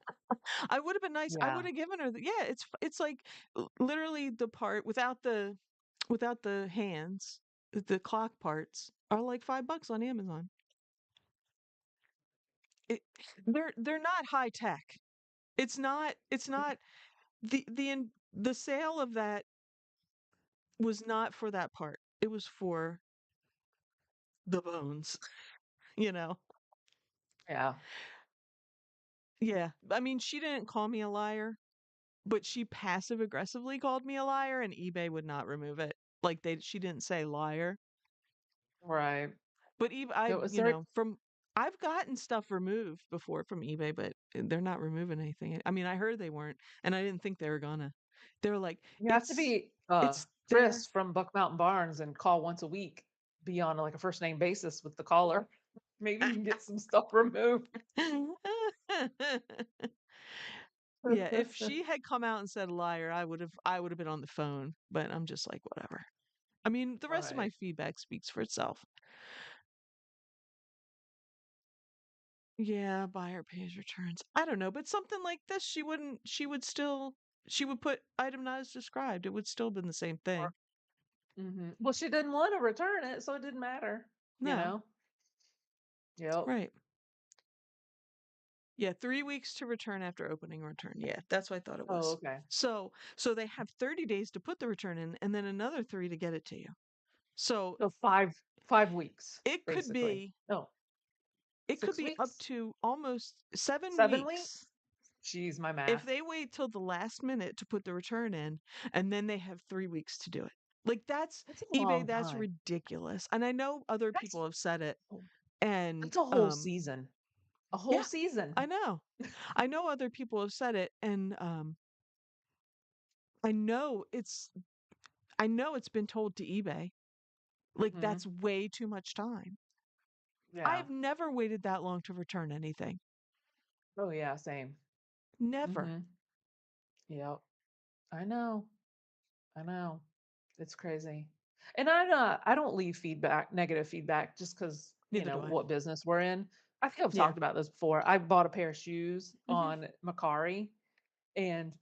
I would have been nice. I would
Yeah.
have given her yeah, it's like literally the part without the hands, the clock parts are like $5 on Amazon. It, they're not high tech. It's not the sale of that was not for that part. It was for the bones, you know.
Yeah.
Yeah. I mean, she didn't call me a liar, but she passive aggressively called me a liar and eBay would not remove it. Like she didn't say liar.
Right.
But even
It was there
from I've gotten stuff removed before from eBay, but they're not removing anything. I mean, I heard they weren't, and I didn't think they were gonna. They were like,
you have to be,
it's there.
Chris from Buck Mountain Barnes and call once a week, be on, like, a first name basis with the caller. Maybe you can get some stuff removed.
Yeah, if she had come out and said liar, I would have been on the phone, but I'm just like, whatever. I mean, the rest of my
Right.
feedback speaks for itself. Yeah, buyer pays returns. I don't know, but something like this, she would put item not as described. It would still been the same
Or
thing.
mhm. Well, she didn't wanna return it, so it didn't matter, you
No,
know? Yep.
right. Yeah, 3 weeks to return after opening return. Yeah, that's what I thought it
Oh,
was.
okay.
So they have 30 days to put the return in and then another 3 to get it to you. So
So 5 weeks,
it could
basically.
be
No,
it could
6
be up
weeks?
to almost 7
7
weeks
weeks? Jeez, my
if
math.
they wait till the last minute to put the return in and then they have 3 weeks to do it. Like that's
That's a
eBay,
long
that's
time.
ridiculous. And I know other
That's
people have said it
oh,
and
that's a whole season. A whole
yeah, I
season.
know. I know other people have said it and I know it's I know it's been told to eBay. Like
Mhm.
that's way too much time.
Yeah.
I've never waited that long to return anything.
Oh, yeah, same.
Never.
Mhm. Yep. I know. I know. It's crazy. And I don't leave feedback, negative feedback, just because
Neither do I.
what business we're in. I think I've
Yeah.
talked about this before. I bought a pair of shoes
Mhm.
on Macari, and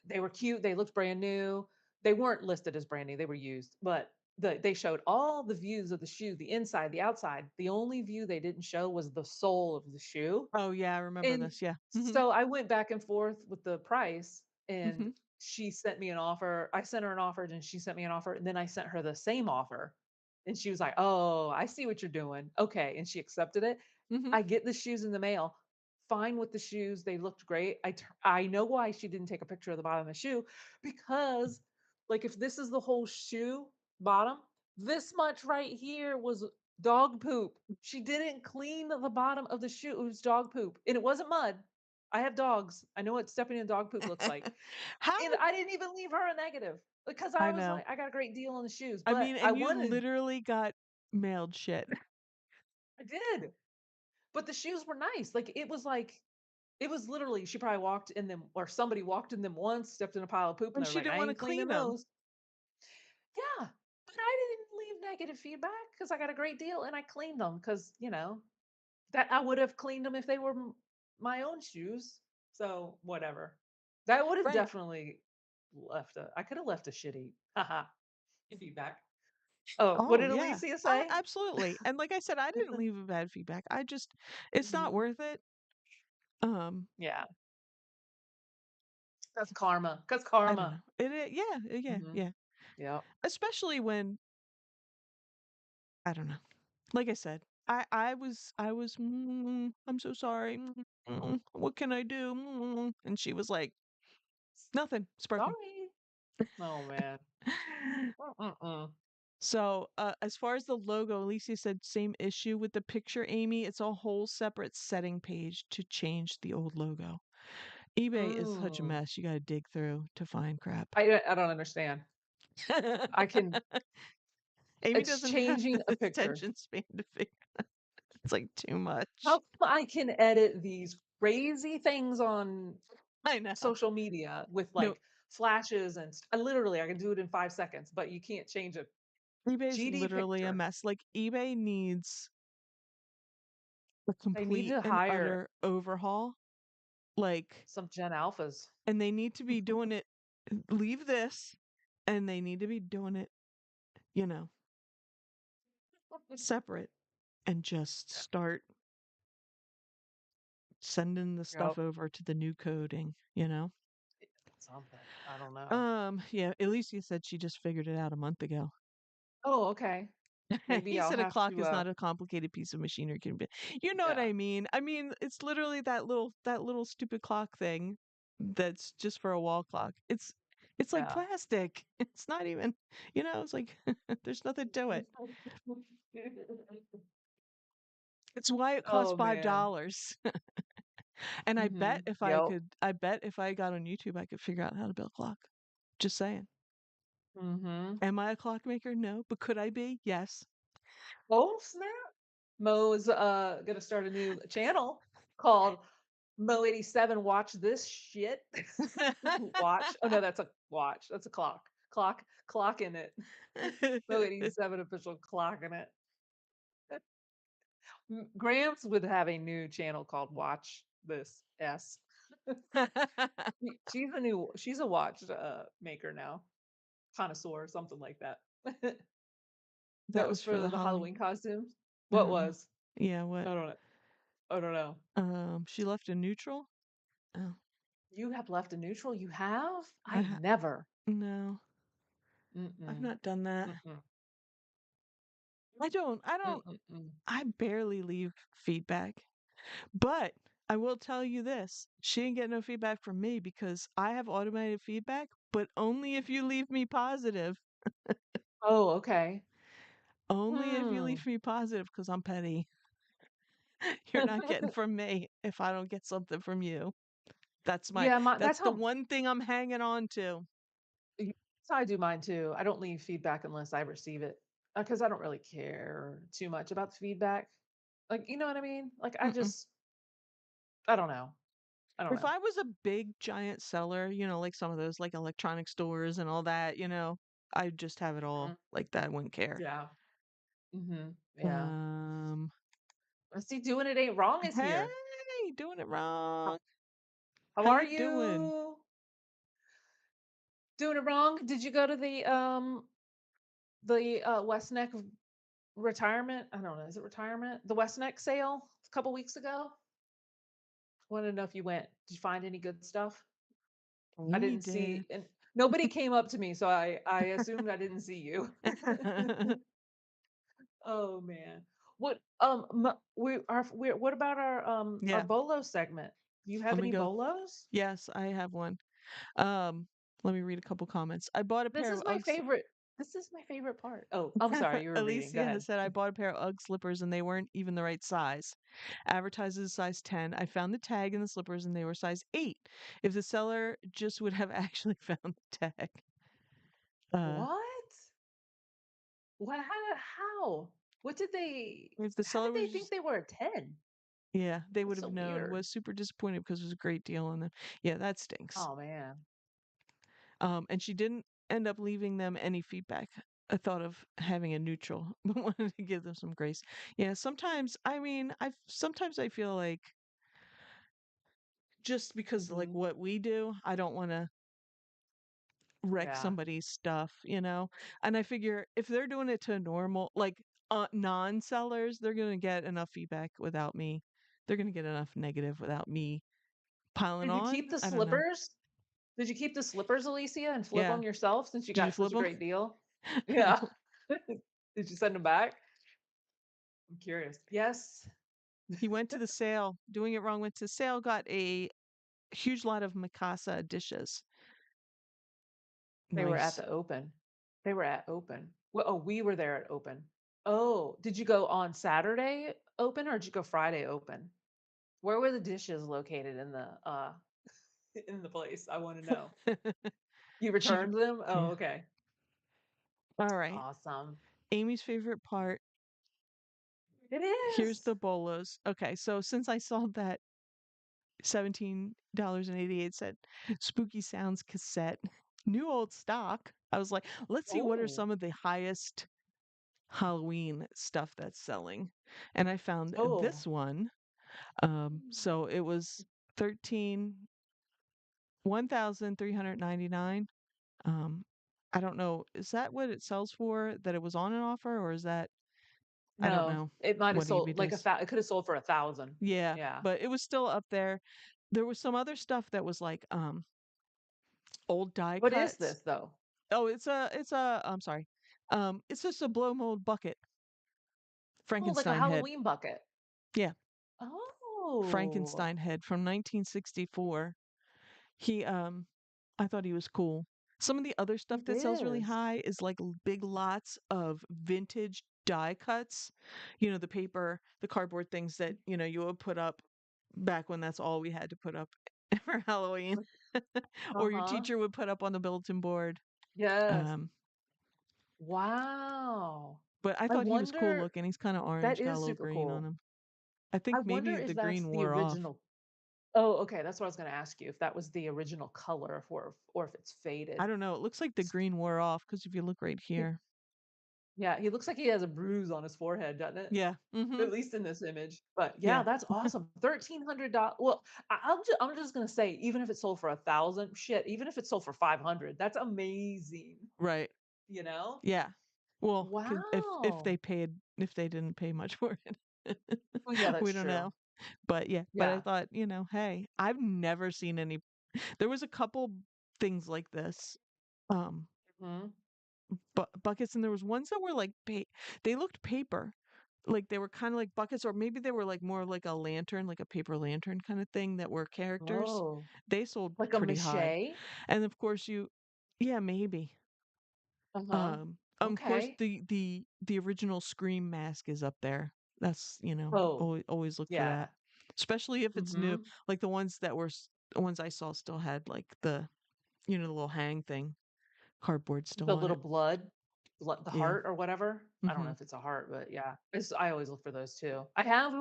they were cute. They looked brand new. They weren't listed as brand new. They were used, but they showed all the views of the shoe, the inside, the outside. The only view they didn't show was the sole of the shoe.
Oh yeah, I remember
And
this. Yeah. Mhm.
so I went back and forth with the price, and
Mhm.
she sent me an offer. I sent her an offer, and she sent me an offer, and then I sent her the same offer. And she was like, "Oh, I see what you're doing. Okay." And she accepted it.
Mhm.
I get the shoes in the mail. Fine with the shoes. They looked great. I know why she didn't take a picture of the bottom of the shoe, because like if this is the whole shoe bottom, this much right here was dog poop. She didn't clean the bottom of the shoe. It was dog poop. And it wasn't mud. I have dogs. I know what stepping in dog poop looks like.
How
And
did
I didn't even leave her a negative because
I
I was
know.
like, I got a great deal on the shoes,
I
but
mean,
I
and you
wanted,
literally got mailed shit.
I did. But the shoes were nice. It was literally, she probably walked in them, or somebody walked in them once, stepped in a pile of poop, and
And
they're
she
like,
didn't
I
want to
ain't
clean
cleaning
them.
those. Yeah. But I didn't leave negative feedback because I got a great deal and I cleaned them because, that I would have cleaned them if they were my own shoes. So whatever. That would have
Right.
definitely I could have left a shitty haha feedback. Oh, what
Oh,
did
yeah.
Alicia say?
Absolutely. And like I said, I didn't leave a bad feedback. I just it's not
Mhm.
worth it. Um,
Yeah, that's karma. That's
I don't
karma.
know. Yeah, yeah,
Mhm.
yeah.
Yep.
Especially when I don't know. Like I said, I was I'm so sorry. What can I do? And she was like, nothing. It's broken.
Sorry. Oh, man. Mm-mm.
So, as far as the logo, Alicia said same issue with the picture, Amy. It's a whole separate setting page to change the old logo. eBay is such a
Mm.
mess. You got to dig through to find crap.
I don't understand. I can
Amy
it's
doesn't have the
changing a picture.
attention span to figure. It's like too much.
How come I can edit these crazy things on
I know.
social media with,
No,
like, flashes and I can do it in 5 seconds, but you can't change a
eBay's
GD
literally a
picture.
mess. Like eBay needs a
They need
complete
to
and
hire
utter overhaul. Like,
some Gen Alphas.
and they need to be doing it. Leave this, and they need to be doing it. You know, separate and just start sending the
Yep.
stuff over to the new coding, you know?
Something. I don't know.
Yeah, Alicia said she just figured it out a month ago.
Oh, okay. Maybe
He
I'll
said a
have
clock
to,
is not a complicated piece of machinery can be. You know what
yeah,
I mean? I mean, it's literally that little stupid clock thing that's just for a wall clock. It's like
yeah.
plastic. It's not even, it's like there's nothing to it. It's why it costs
Oh, man.
$5. And
Mhm. Yep.
I bet if I got on YouTube, I could figure out how to build a clock. Just saying.
Mhm.
Am I a clockmaker? No, but could I be? Yes.
Oh, snap. Mo's, gonna start a new channel called Mo87 Watch This Shit. Watch. Oh, no, that's a watch. That's a clock. Clock in it. Mo87 official clock in it. Gramps would have a new channel called Watch This S. She's a watch maker now. Connoisseur, something like that. That
That
was
was for
for
the
the Halloween
Halloween.
costumes? What
Uh,
was?
yeah, what?
I don't know. I don't know.
She left a neutral? Oh,
You have left a neutral? You have?
I
I
ha
never.
no, I've
Mm-mm.
not done that.
Mm-mm.
I don't,
Mm-mm-mm.
I barely leave feedback. But I will tell you this, she didn't get no feedback from me because I have automated feedback, but only if you leave me positive.
Oh, okay.
Only if you
Hmm.
leave me positive because I'm petty. You're not getting from me if I don't get something from you.
Yeah, that's
That's the
how
one thing I'm hanging on to.
y- that's how I do mine too. I don't leave feedback unless I receive it because I don't really care too much about the feedback. Like, you know what I mean? Like,
Mm-mm.
I don't know. I don't
If
know.
I was a big giant seller, like some of those like electronic stores and all that, I'd just have it all
Mhm.
like that. I wouldn't care.
Yeah. Yeah.
Um,
I see doing it ain't wrong is
hey,
here.
doing it
How,
wrong.
how
How
are
you doing?
you? Doing it wrong? Did you go to the West Neck retirement? I don't know. Is it retirement? The West Neck sale a couple weeks ago? Wanted to know if you went. Did you find any good stuff? I
Amy
didn't
did.
see, and nobody came up to me, so I assumed I didn't see you. Oh, man. What about our
Yeah,
bolo segment? Do you have
let me
any
go.
bolos?
Yes, I have one. Um, Let me read a couple comments. I bought a
This
pair of
is my
Uggs.
favorite. This is my favorite part. Oh, I'm sorry, you were reading. Go
Alicia
ahead.
has said I bought a pair of Ugg slippers and they weren't even the right size. Advertises size 10. I found the tag in the slippers and they were size 8. If the seller just would have actually found the tag. Uh,
What? What? How? What did they?
if the
How
seller
did
was
they think
just,
they were a 10?
yeah, they would
That's so
have known.
weird.
Was super disappointed because it was a great deal on them. Yeah, that stinks.
Oh, man.
And she didn't end up leaving them any feedback. I thought of having a neutral, but wanted to give them some grace. Yeah, sometimes, I mean, sometimes I feel like just because like
Mhm.
what we do, I don't want to wreck
Yeah.
somebody's stuff, you know? And I figure if they're doing it to normal, like non-sellers, they're going to get enough feedback without me. They're going to get enough negative without me piling
Did you keep
on.
the
I don't know.
slippers? Did you keep the slippers, Alicia, and flip
Yeah.
them yourself since you
Did you
got
flip
such a
them?
great deal? Yeah. Did you send them back? I'm curious. Yes.
He went to the sale, doing it wrong, went to sale, got a huge lot of Mikasa dishes.
They were at
Nice.
the open. They were at open. Well, oh, we were there at open. Oh, did you go on Saturday open or did you go Friday open? Where were the dishes located in the in the place? I want to know. You
She,
returned them? Oh,
yeah.
okay.
All right.
Awesome.
Amy's favorite part.
It
Here's
is.
the bolos. Okay, so since I saw that $17.88 Spooky Sounds cassette, new old stock, I was like, let's see what are
Oh,
some of the highest Halloween stuff that's selling. And I found
oh,
this one. So it was 13 1,399. Um, I don't know. Is that what it sells for? That it was on an offer, or is that I don't
no.
know
It might have
what eBay
sold like
does.
it could have sold for 1,000.
Yeah,
Yeah.
but it was still up there. There was some other stuff that was like old die
What is
cuts.
this though?
Oh, I'm sorry. It's just a blow mold bucket,
Oh, like a
Frankenstein head.
Halloween bucket.
Yeah,
Oh,
Frankenstein head from 1964. He I thought he was cool. Some of the other stuff
it
that sells really
is.
high is like big lots of vintage die cuts. You know, the paper, the cardboard things that, you know, you would put up back when that's all we had to put up for Halloween. Or your
Uh-huh.
teacher would put up on the bulletin board.
Yes.
Um,
Wow.
but I
I
thought he was cool
wonder
looking. He's kind of
that
orange, got a
is
little
super
green on
cool.
him. I
I
think
wonder
maybe
if
the
that's
green
the
wore off.
original. Oh, okay, that's what I was gonna ask you, if that was the original color or if it's
I
faded.
don't know. It looks like the green wore off because if you look right
He
here.
yeah, he looks like he has a bruise on his forehead, doesn't it?
Yeah. Mm-hmm.
At least in this image. But yeah,
Yeah.
that's awesome. $1,300. Well, I'm just gonna say, even if it sold for 1,000, shit, even if it sold for 500, that's amazing.
Right.
You know?
Yeah. Well, 'cause
Wow.
if they didn't pay much for it,
Oh yeah,
we
that's
don't
true.
know. But yeah, but I
Yeah.
thought, you know, hey, I've never seen any. There was a couple things like this, um,
Mhm.
buckets, and there was ones that were like they looked paper, like they were kind of like buckets, or maybe they were like more like a lantern, like a paper lantern kind of thing that were characters.
Oh,
They sold
like a
pretty high,
mache?
and of course yeah, maybe.
Uh-huh.
Of course,
Okay.
the original Scream mask is up there. That's, you know,
Oh,
always look for
yeah.
that, especially if it's new.
Mhm.
Like the ones I saw still had like you know, the little hang thing, cardboard still
The
on
little
it.
blood, the
Yeah.
heart or whatever. I don't know
Hmm.
if it's a heart, but yeah. I always look for those too. I have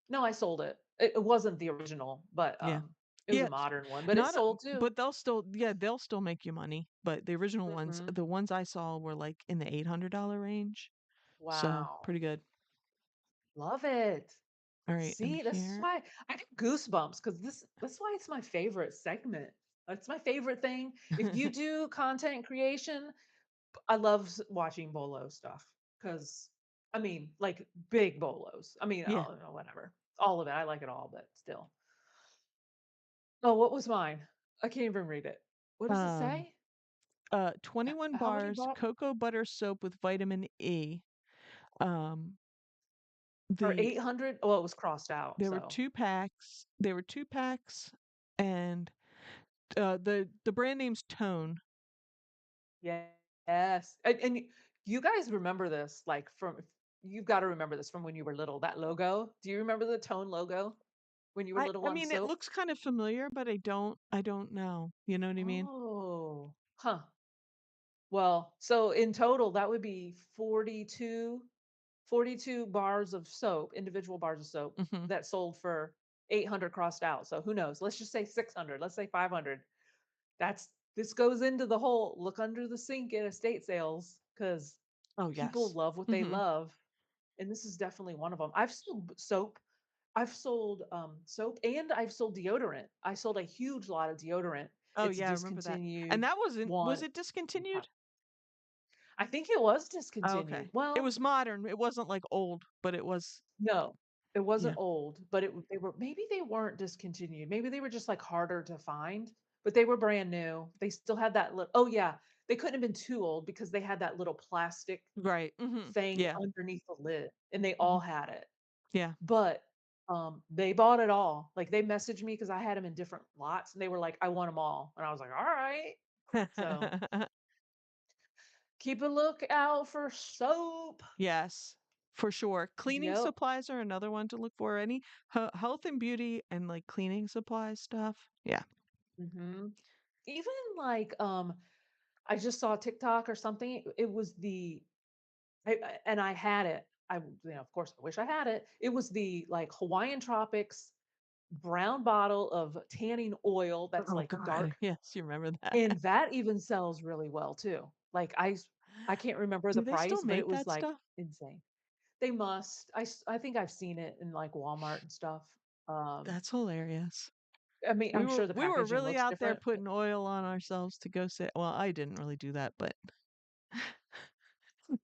no, I sold it. It wasn't the original, but
Yeah.
it was a
Yeah.
modern one, but it
Not,
sold too.
but they'll still make you money. But the original ones,
Mhm.
the ones I saw were like in the $800 range. So
Wow.
pretty good.
Love it.
All right. And
See, this is
here,
why I get goosebumps because that's why it's my favorite segment. It's my favorite thing. If you do content creation, I love watching bolo stuff because I mean, like big bolos. I mean,
yeah.
oh, no, whatever, all of it. I like it all, but still. Oh, what was mine? I can't even read it. What does it
Um,
say?
21
How many
bars
bought
cocoa butter soap with vitamin E. Um,
for
the
800? Oh, it was crossed out.
there were
So
2 packs. There were 2 packs, and the brand name's Tone.
yes, and you guys remember this like from you've got to remember this from when you were little. That logo. Do you remember the Tone logo when you were little
I
on
mean, it
soap?
looks kind of familiar, but I don't know. You know what I mean?
Oh, huh. Well, so in total, that would be 42 bars of soap, individual bars of soap
Hmm.
that sold for 800 crossed out. So who knows? Let's just say 600. Let's say 500. This goes into the whole look under the sink at estate sales because
Oh
people
yes.
love what they
Hmm.
love. And this is definitely one of them. I've sold soap. I've sold soap and I've sold deodorant. I sold a huge lot of deodorant.
Oh,
It's
yeah, I remember that. And
discontinued
that wasn't was
one.
it discontinued?
I think it was
Oh, okay.
discontinued.
It
Well,
was modern, it wasn't, like, old, but it was
no, it
yeah.
wasn't old, but they were maybe they weren't discontinued. Maybe they were just, like, harder to find, but they were brand new. They still had that oh, yeah, they couldn't have been too old because they had that little plastic
Right, mhm.
thing
Yeah,
underneath the lid, and they all
mhm.
had it.
Yeah.
But, they bought it all. Like, they messaged me because I had them in different lots, and they were like, "I want them all." And I was like, "Alright." So, keep a lookout for soap.
Yes, for sure. Cleaning
Yep.
supplies are another one to look for. Any health and beauty and, like, cleaning supplies stuff. Yeah.
Mhm. Even, like, I just saw TikTok or something. It was the and I had it. Of course, I wish I had it. It was the, like, Hawaiian Tropics brown bottle of tanning oil that's,
Oh
like,
god,
dark,
yes, you remember that.
and that even sells really well too. Like, I can't remember the
Do they still
price, but it
make
was,
that
like,
stuff?
insane. They must. I think I've seen it in, like, Walmart and stuff. Um,
That's hilarious.
I mean, I'm sure the
We were
packaging
really
looks
out there
different, but
putting oil on ourselves to go sit well, I didn't really do that, but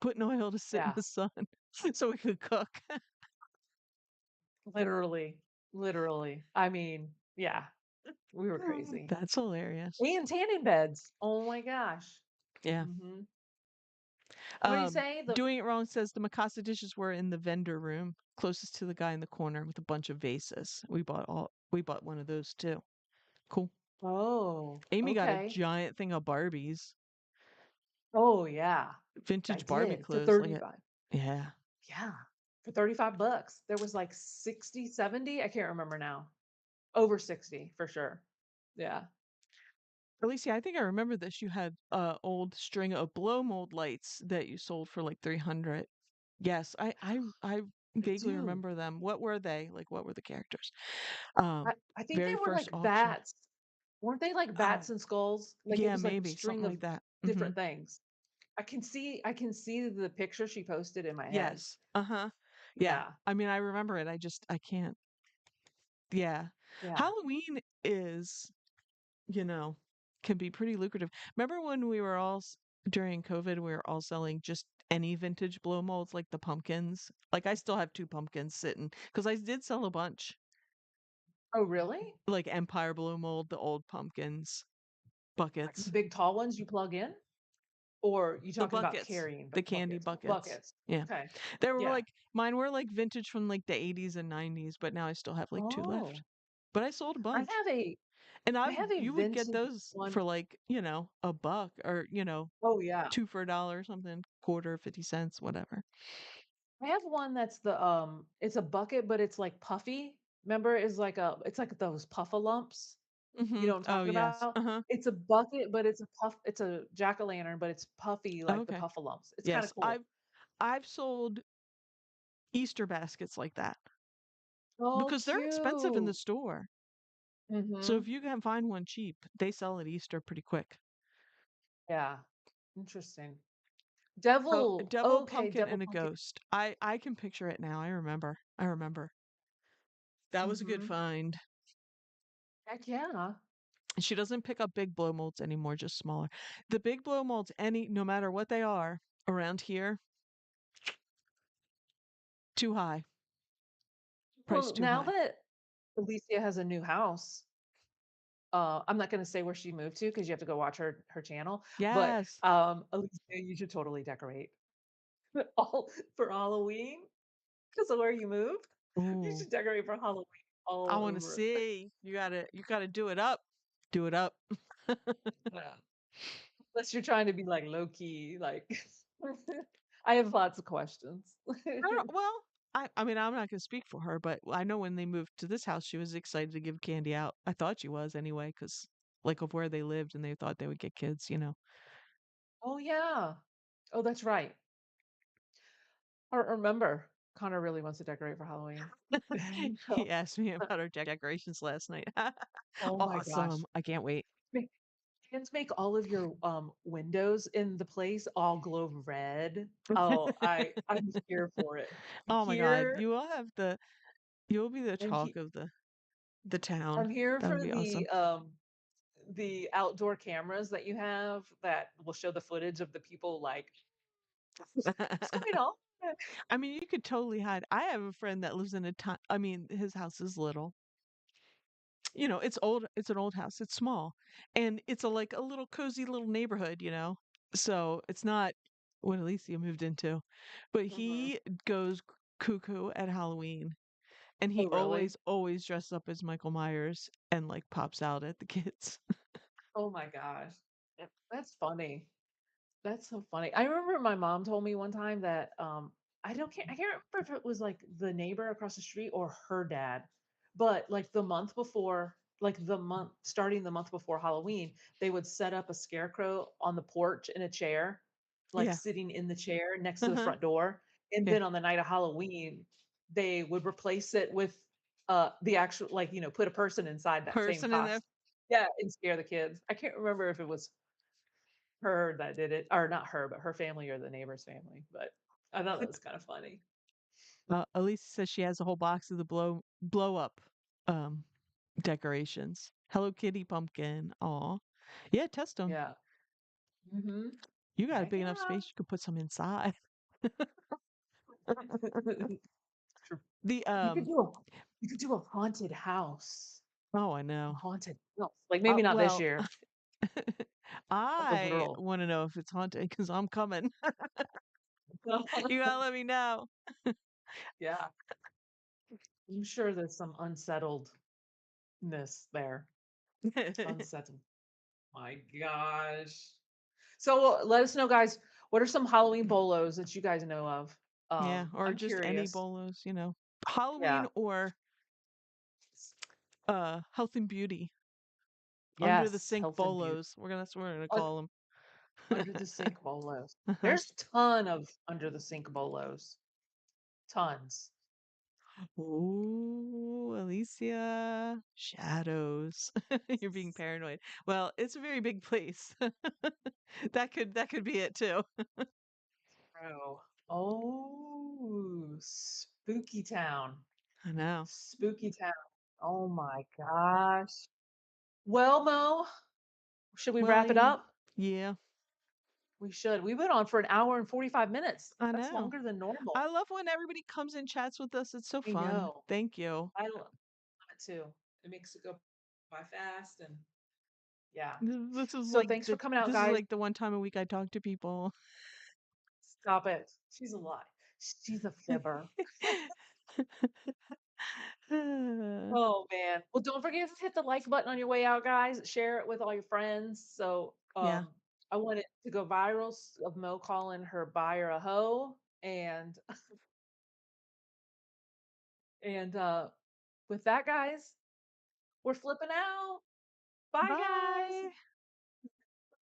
putting oil to sit in
yeah,
the sun so we could cook.
literally, literally. I mean, yeah, we were crazy.
That's hilarious.
And tanning beds. Oh my gosh.
Yeah.
Mhm. What do you say? The
Doing it wrong says the Mikasa dishes were in the vendor room closest to the guy in the corner with a bunch of vases. We bought one of those too. Cool.
Oh,
Amy got a
okay.
giant thing of Barbies,
Oh, yeah. I
vintage Barbie
did for
clothes. Like it,
35.
yeah.
Yeah, for 35 bucks. There was like 60, 70. I can't remember now. Over 60 for sure. Yeah.
Alicia, I think I remember this. You had a old string of blow mold lights that you sold for like 300. Yes, I
I
vaguely
do.
remember them. What were they? Like what were the characters?
I think they
Very
were
first
like
auction.
bats. Weren't they like
Oh,
bats and skulls? Like it
yeah,
was like a
maybe something
string of
like that.
different things. I can see the picture she posted in my head.
Yes. Uh-huh. Yeah.
Yeah.
I mean, I remember it. I can't. Yeah.
Yeah.
Halloween is, you know, can be pretty lucrative. Remember when we were all during COVID, we were all selling just any vintage blow molds like the pumpkins. Like I still have two pumpkins sitting because I did sell a bunch.
Oh, really?
Like Empire blow mold, the old pumpkins,
Like the
buckets.
big tall ones you plug in? Or you
The
talking about
buckets,
carrying
the candy
buckets?
buckets.
Buckets.
Yeah.
Okay.
They were
Yeah.
like mine were like vintage from like the 80s and 90s, but now I still have like two left.
Oh.
But I sold a
I
bunch.
have a
And
I have a
you would get
vintage
those
one.
for like, a buck or,
Oh, yeah.
two for a dollar or something, quarter, 50 cents, whatever.
I have one that's it's a bucket, but it's like puffy. Remember, it's like those Puffalumps. You know what I'm
Oh,
talking
yes.
about?
Uh-huh.
It's a bucket, but it's a jack-o'-lantern, but it's puffy like the
Okay.
Puffalumps. It's kinda
Yes.
cool.
I've sold Easter baskets like that
Oh,
because they're expensive in the
cute.
store. So if
Mhm.
you can find one cheap, they sell at Easter pretty quick.
Yeah. Interesting.
Oh, a devil, a
Okay,
pumpkin,
devil
and a
pumpkin.
ghost. I can picture it now. I remember. I remember. That was a good
Mhm.
find.
Heck yeah.
She doesn't pick up big blow molds anymore, just smaller. The big blow molds, no matter what they are around here, too high. Price
Well,
too
now
high.
that Alicia has a new house, I'm not gonna say where she moved to because you have to go watch her channel, but,
Yes.
Alicia, you should totally decorate all for Halloween because of where you moved. You
Ooh.
should decorate for Halloween
I
all
want to
over.
see. You got to do it up. Do it up.
Yeah. Unless you're trying to be, like, low key, like I have lots of questions.
I don't, well, I mean, I'm not going to speak for her, but I know when they moved to this house, she was excited to give candy out. I thought she was anyway, because like of where they lived and they thought they would get kids.
Oh, yeah. Oh, that's right. I remember Connor really wants to decorate for Halloween.
He asked me about our decorations last night.
Oh my gosh.
Awesome. I can't wait.
Make Hands make all of your, windows in the place all glow red. Oh, I'm here for it.
Oh my God.
Here
You will be the
I'm
talk
he
of the town.
I'm here
That would
for
be awesome.
the the outdoor cameras that you have that will show the footage of the people like, "What's going on?"
I mean, you could totally hide. I have a friend that lives in a ti I mean, his house is little. You know, it's old, it's an old house, it's small, and it's a, like, a little cozy little neighborhood, you know? So, it's not what Alicia moved into, but
Mhm.
he goes cuckoo at Halloween, and he
Oh, really?
always dresses up as Michael Myers and, like, pops out at the kids.
Oh my gosh. That's funny. That's so funny. I remember my mom told me one time that I can't remember if it was like the neighbor across the street or her dad, but like the month before, like the month starting the month before Halloween, they would set up a scarecrow on the porch in a chair, like
Yeah.
sitting in the chair next to the
Uh-huh.
front door. And
Yeah.
then on the night of Halloween, they would replace it with the actual like, you know, put a person inside that same
Person in there.
costume. Yeah, and scare the kids. I can't remember if it was her that did it, or not her, but her family or the neighbor's family, but I thought that was kinda funny.
Elise says she has a whole box of the blow up, um, decorations. Hello Kitty pumpkin. Aw. Yeah, test them.
Yeah. Mhm.
You got a
Heck
big enough
yeah.
space, you could put some inside.
True.
The,
You could do a you could do a haunted house.
oh, I
A
know.
haunted house. Like, maybe not this
Well,
year, but the
I
girl.
wanna know if it's haunted because 'cause I'm coming. You gotta let me know.
Yeah. I'm sure there's some unsettledness there. Unsettled. My gosh. So, let us know, guys, what are some Halloween bolos that you guys know of?
Yeah, or
I'm
just any
curious.
bolos, you know. Halloween
Yeah.
or, health and beauty. Under the
Yes,
sink
health and beauty.
bolos. That's what we're gonna
Un
call 'em.
Under the sink bolos.
Uh-huh.
There's ton of under the sink bolos. Tons.
Ooh, Alicia. Shadows. You're being paranoid. Well, it's a very big place. That could be it too.
Oh. Oh, spooky town.
I know.
Spooky town. Oh my gosh. Well, Mo, should we
Well,
wrap it
lady.
up?
Yeah,
We should. We went on for an hour and 45 minutes.
I
That's
know.
longer than normal.
I love when everybody comes and chats with us. It's so
I
fun.
know.
Thank you.
I love it too. It makes it go by fast and yeah.
This is
So
like
thanks for coming out,
this is
guys.
like the one time a week I talk to people.
Stop it. She's a lie. She's a fibber. Oh, man. Well, don't forget to hit the like button on your way out, guys. Share it with all your friends. So,
Yeah.
I want it to go viral of Mo calling her buyer a hoe. And with that, guys, we're flipping out. Bye, guys.
Bye.